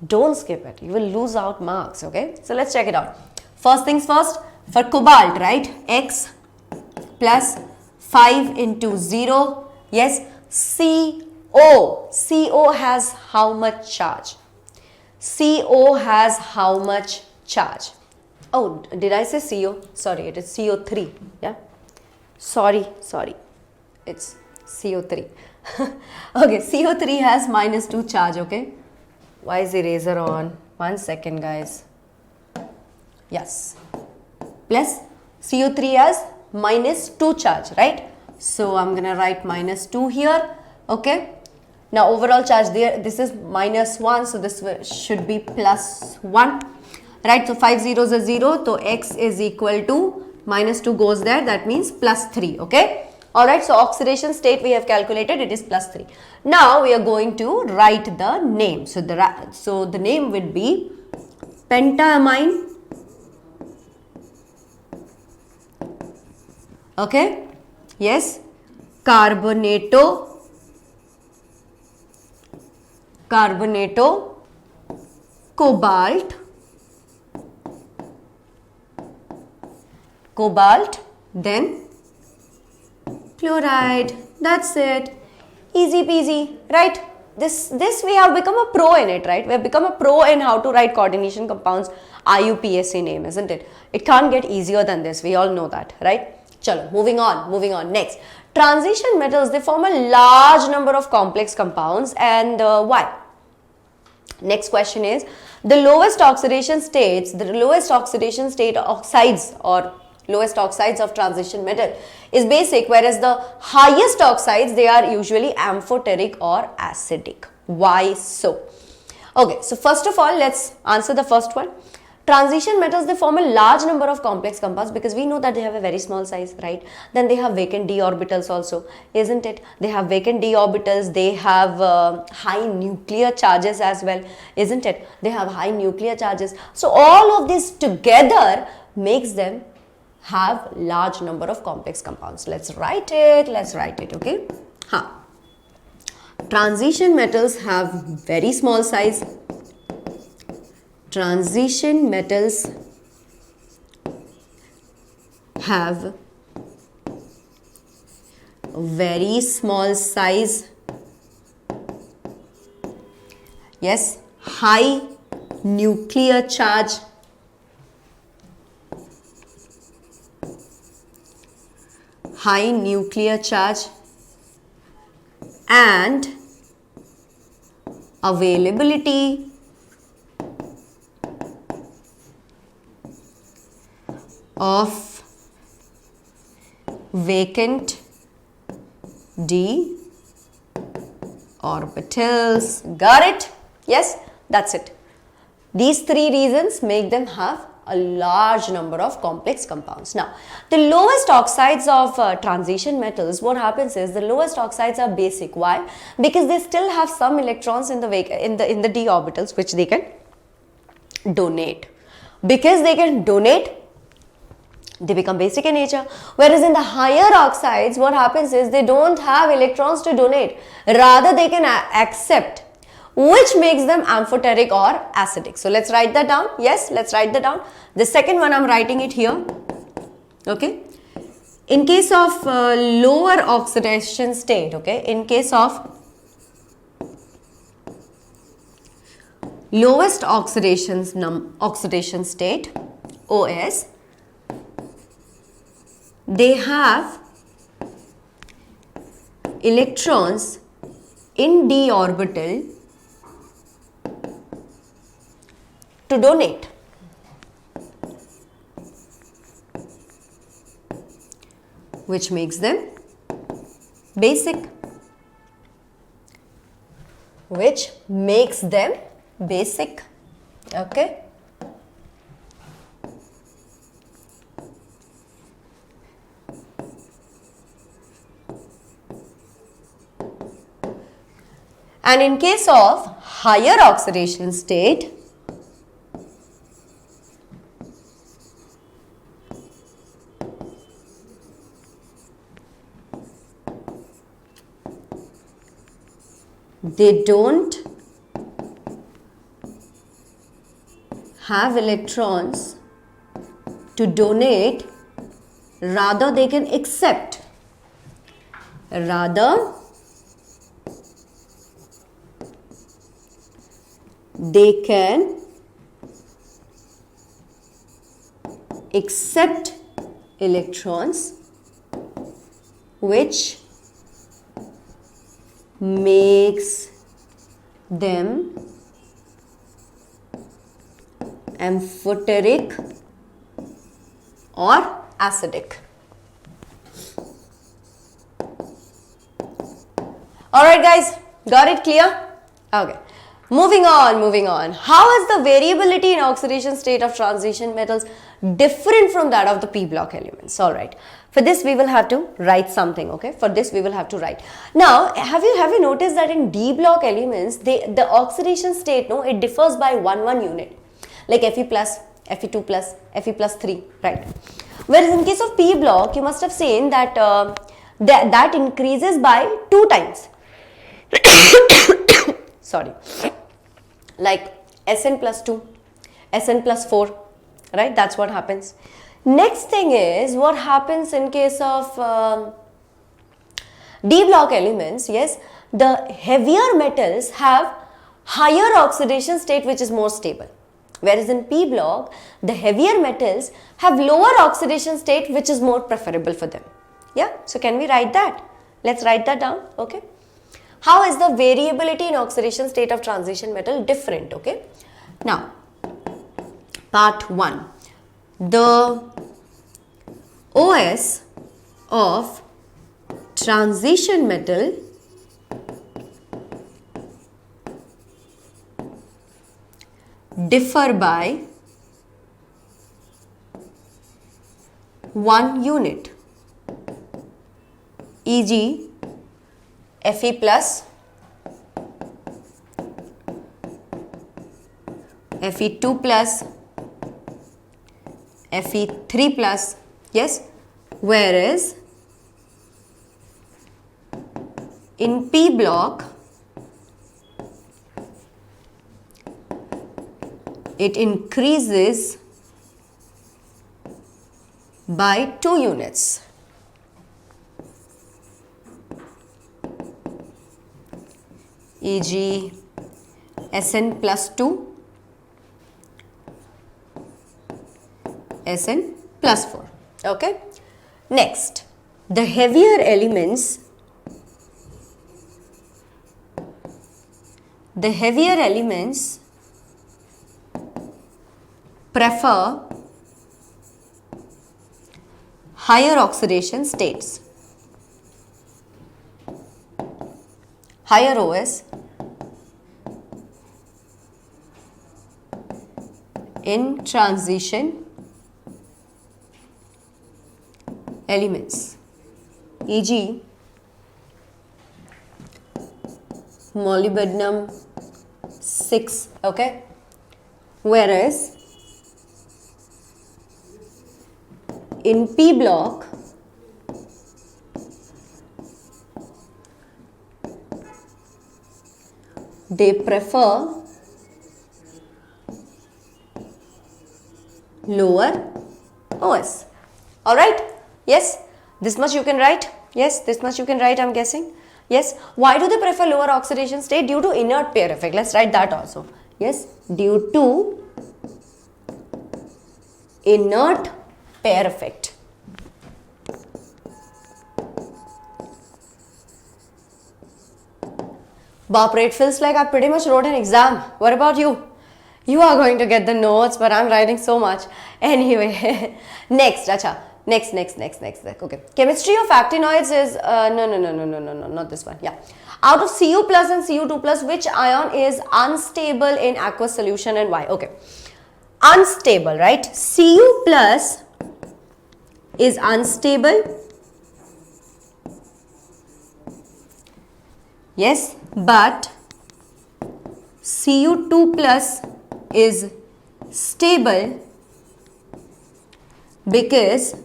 Don't skip it. You will lose out marks, okay? So let's check it out. First things first, for cobalt, right? X plus 5 into 0. Yes, CO. CO has how much charge? CO has how much charge? Oh, did I say CO? Sorry, it is CO3. Yeah. Sorry. It's CO3. Okay, CO3 has -2 charge. Okay. Why is eraser on? 1 second, guys. Yes. Plus CO3 has -2 charge, right? So I'm gonna write -2 here. Okay. Now overall charge there, this is -1, so this should be +1, right? So 5 zeros are 0, so X is equal to -2 goes there, that means +3, okay? Alright, so oxidation state we have calculated, it is +3. Now we are going to write the name. So the name would be pentamine, okay? Yes, carbonato, cobalt, then fluoride. That's it. Easy peasy, right? This we have become a pro in it, right? We have become a pro in how to write coordination compounds IUPAC name, isn't it? It can't get easier than this. We all know that, right? Chalo, moving on. Next, transition metals, they form a large number of complex compounds, and why? Next question is, the lowest oxidation state oxides or lowest oxides of transition metal is basic, whereas the highest oxides, they are usually amphoteric or acidic. Why so? Okay, so first of all, let's answer the first one. Transition metals, they form a large number of complex compounds because we know that they have a very small size, right? Then they have vacant d orbitals also, isn't it? They have vacant d orbitals, they have high nuclear charges as well, isn't it? They have high nuclear charges. So all of this together makes them have large number of complex compounds. Let's write it, okay? Transition metals have very small size. Transition metals have very small size. Yes, high nuclear charge. High nuclear charge and availability of vacant d orbitals. Got it? Yes, that's it. These three reasons make them have a large number of complex compounds. Now, the lowest oxides of transition metals, what happens is the lowest oxides are basic. Why? Because they still have some electrons in the d orbitals which they can donate. Because they can donate, they become basic in nature. Whereas in the higher oxides, what happens is they don't have electrons to donate. Rather, they can accept, which makes them amphoteric or acidic. So, let's write that down. Yes, let's write that down. The second one, I'm writing it here. Okay. In case of lower oxidation state, okay, in case of lowest oxidation state, OS, they have electrons in d orbital to donate. Which makes them basic. Which makes them basic. Okay. And in case of higher oxidation state, they don't have electrons to donate, rather they can accept. Rather, they can accept electrons, which makes them amphoteric or acidic. Alright guys, got it clear? Okay. Moving on. How is the variability in oxidation state of transition metals different from that of the p block elements? Alright. For this we will have to write something, okay? For this we will have to write. Now, have you noticed that in d block elements, the oxidation state, no, it differs by 1 unit. Like Fe plus, Fe2 plus, Fe plus 3, right? Whereas in case of p block, you must have seen that that increases by 2 times. Sorry. Like Sn plus 2, Sn plus 4, right? That's what happens. Next thing is what happens in case of d block elements. Yes, the heavier metals have higher oxidation state which is more stable. Whereas in p block, the heavier metals have lower oxidation state which is more preferable for them. Yeah, so can we write that? Let's write that down, okay? How is the variability in oxidation state of transition metal different, okay? Now, part 1. The OS of transition metal differ by 1 unit, e.g. Fe plus, Fe2 plus, Fe3 plus, yes, whereas in p block it increases by 2 units. E.g. Sn plus 2, Sn plus 4. Okay. Next, the heavier elements prefer higher oxidation states. Higher OS in transition elements, e.g. molybdenum 6, okay, whereas in P block they prefer lower OS. Alright? Yes? This much you can write? Yes? This much you can write, I'm guessing? Yes? Why do they prefer lower oxidation state? Due to inert pair effect. Let's write that also. Yes? Due to inert pair effect. Bapre, it feels like I pretty much wrote an exam. What about you? You are going to get the notes, but I'm writing so much. Anyway, next, acha. Next. Okay. Chemistry of actinoids is, no, not this one. Yeah. Out of Cu plus and Cu2 plus, which ion is unstable in aqueous solution and why? Okay. Unstable, right? Cu plus is unstable. Yes, but Cu2 plus is stable because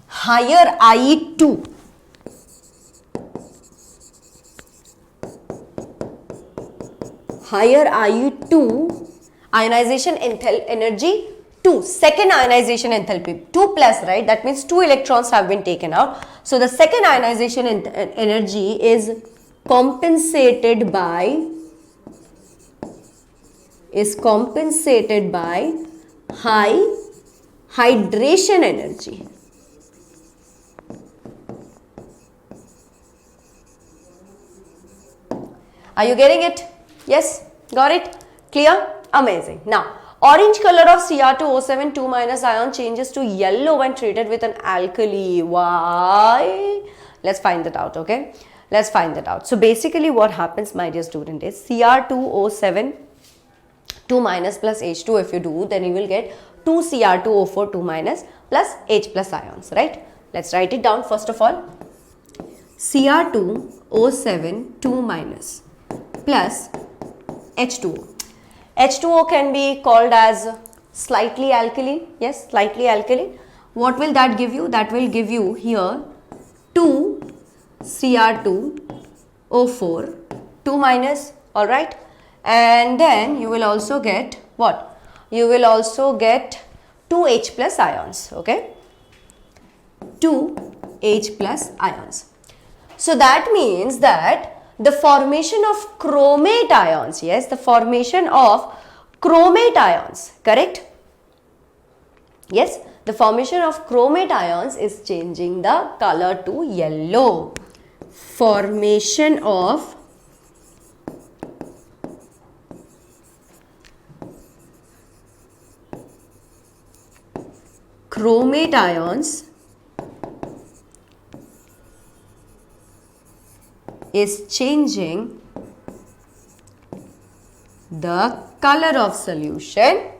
higher IE2 ionization energy 2, second ionization enthalpy 2 plus, right? That means 2 electrons have been taken out. So the second ionization energy is compensated by high hydration energy. Are you getting it? Yes? Got it? Clear? Amazing. Now, orange color of Cr2O7 2 minus ion changes to yellow when treated with an alkali. Why? Let's find that out, okay? Let's find that out. So, basically what happens, my dear student, is Cr2O7 2 minus plus H2 if you do, then you will get 2 Cr2O4 2 minus plus H plus ions, right? Let's write it down first of all. Cr2O7 2 minus plus H2O. H2O can be called as slightly alkaline. Yes, slightly alkaline. What will that give you? That will give you here 2 Cr2O4 2 minus, alright. And then you will also get what? You will also get 2 H plus ions, okay? 2 H plus ions. So that means that the formation of chromate ions, yes, the formation of chromate ions, correct? Yes, the formation of chromate ions is changing the color to yellow. Formation of chromate ions is changing the color of solution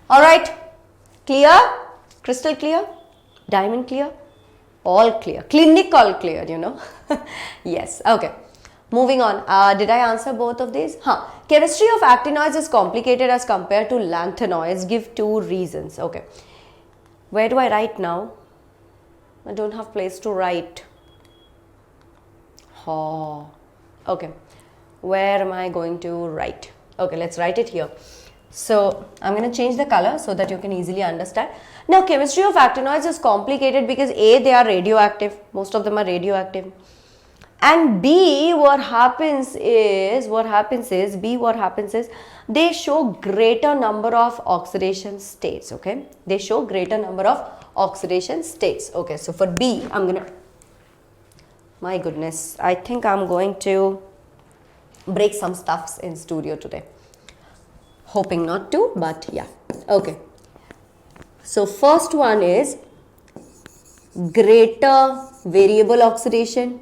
alright, clear, crystal clear, diamond clear, all clear, clinical clear, you know. Yes, okay. Moving on, did I answer both of these? Chemistry of actinoids is complicated as compared to lanthanoids. Give 2 reasons. Okay. Where do I write now? I don't have place to write. Okay. Where am I going to write? Okay, let's write it here. So, I'm going to change the color so that you can easily understand. Now, chemistry of actinoids is complicated because A, they are radioactive. Most of them are radioactive. And B, what happens is they show greater number of oxidation states, okay? They show greater number of oxidation states, okay? So, for B, I'm going to My goodness, I think I'm going to break some stuffs in studio today. Hoping not to, but yeah. Okay. So first one is greater variable oxidation.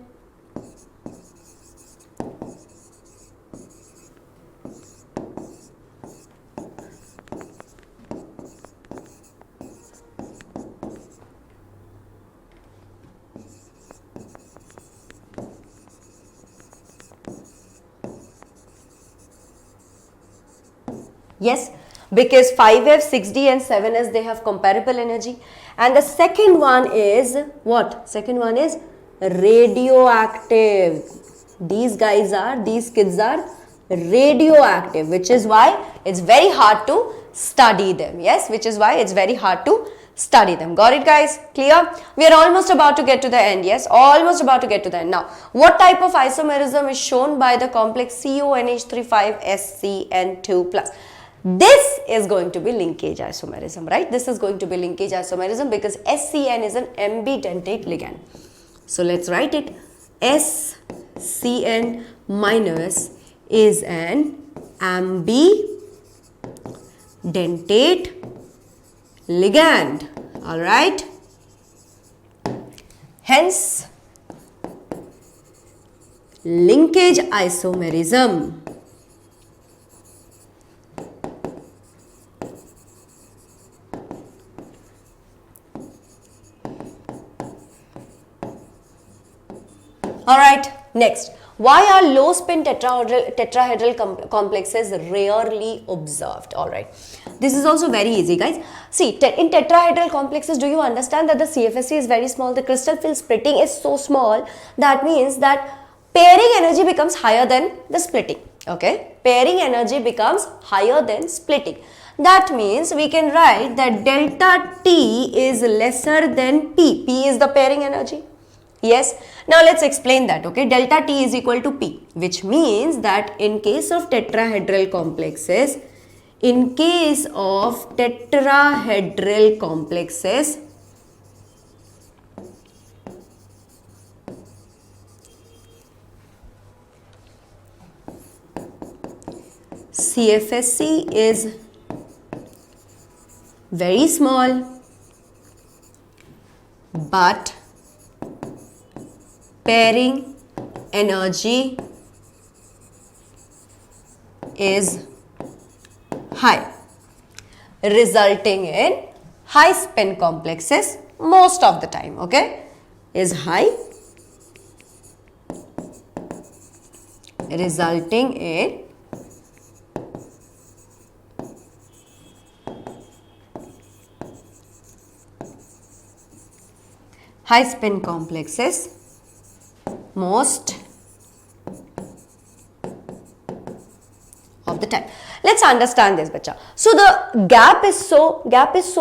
Yes, because 5F, 6D and 7S, they have comparable energy. And the second one is what? Second one is radioactive. These kids are radioactive, which is why it's very hard to study them. Yes, which is why it's very hard to study them. Got it, guys? Clear? We are almost about to get to the end. Yes, almost about to get to the end. Now, what type of isomerism is shown by the complex CONH35SCN2+? This is going to be linkage isomerism, right? This is going to be linkage isomerism because SCN is an ambidentate ligand. So let's write it. SCN minus is an ambidentate ligand. All right. Hence, linkage isomerism. Alright, next. Why are low spin tetrahedral complexes rarely observed? Alright, this is also very easy, guys. See, in tetrahedral complexes, do you understand that the CFSE is very small? The crystal field splitting is so small. That means that pairing energy becomes higher than the splitting. Okay, pairing energy becomes higher than splitting. That means we can write that delta T is lesser than P. P is the pairing energy. Yes. Now let's explain that. Okay, delta T is equal to P, which means that in case of tetrahedral complexes, CFSE is very small, but pairing energy is high, resulting in high spin complexes most of the time. Okay, is high, resulting in high spin complexes most of the time. Let's understand this, bacha. So the gap is so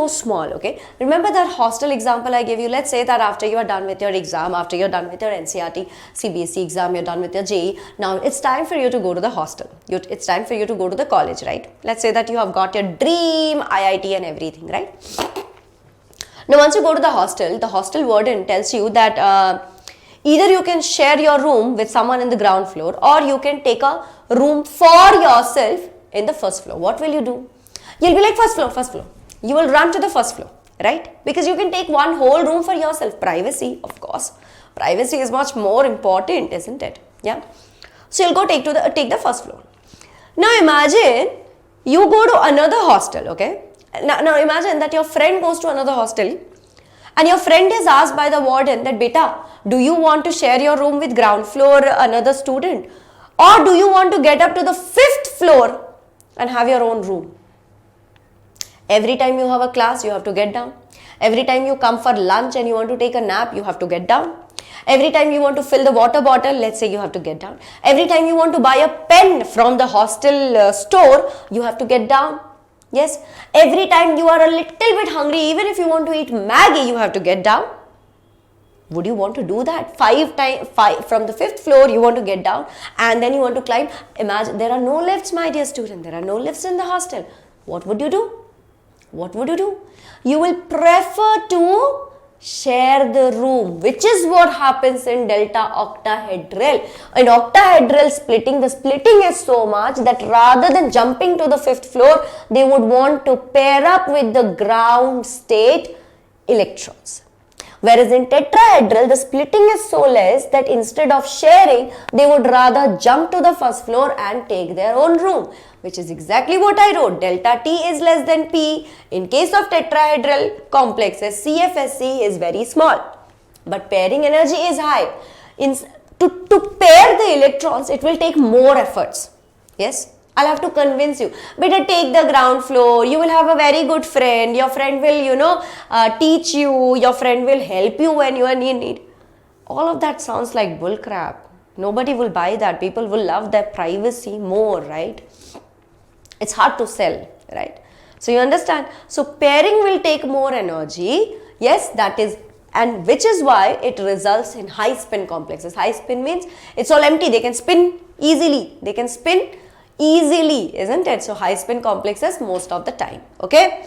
small. Okay, remember that hostel example I gave you. Let's say that after you are done with your exam, after you're done with your NCRT CBSE exam, you're done with your JEE, now it's time for you to go to the hostel. It's time for you to go to the college, right? Let's say that you have got your dream IIT and everything, right? Now once you go to the hostel warden tells you that either you can share your room with someone in the ground floor, or you can take a room for yourself in the first floor. What will you do? You'll be like, first floor. You will run to the first floor, right? Because you can take one whole room for yourself. Privacy, of course. Privacy is much more important, isn't it? Yeah. So you'll go take the first floor. Now imagine you go to another hostel, okay? Now imagine that your friend goes to another hostel, and your friend is asked by the warden that, beta, do you want to share your room with ground floor another student, or do you want to get up to the 5th floor and have your own room? Every time you have a class, you have to get down. Every time you come for lunch and you want to take a nap, you have to get down. Every time you want to fill the water bottle, let's say, you have to get down. Every time you want to buy a pen from the hostel store, you have to get down. Yes, every time you are a little bit hungry, even if you want to eat Maggie, you have to get down. Would you want to do that? 5 from the 5th floor, you want to get down, and then you want to climb. Imagine, there are no lifts, my dear student. There are no lifts in the hostel. What would you do? What would you do? You will prefer to share the room, which is what happens in delta octahedral. In octahedral splitting, the splitting is so much that rather than jumping to the 5th floor, they would want to pair up with the ground state electrons. Whereas in tetrahedral, the splitting is so less that instead of sharing, they would rather jump to the 1st floor and take their own room, which is exactly what I wrote. Delta T is less than P. In case of tetrahedral complexes, CFSE is very small, but pairing energy is high. To pair the electrons, it will take more efforts. Yes? I'll have to convince you. Better take the ground floor. You will have a very good friend. Your friend will, teach you. Your friend will help you when you are in need. All of that sounds like bull crap. Nobody will buy that. People will love their privacy more, right? It's hard to sell, right? So you understand? So pairing will take more energy. Yes, that is, and which is why it results in high spin complexes. High spin means it's all empty. They can spin easily. They can spin easily, isn't it? So high spin complexes most of the time, okay?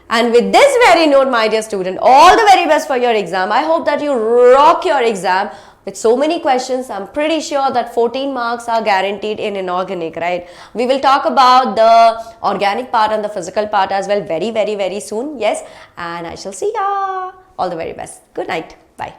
And with this very note, my dear student, all the very best for your exam. I hope that you rock your exam with so many questions. I'm pretty sure that 14 marks are guaranteed in inorganic, right? We will talk about the organic part and the physical part as well very, very, very soon. Yes, and I shall see ya. All the very best. Good night. Bye.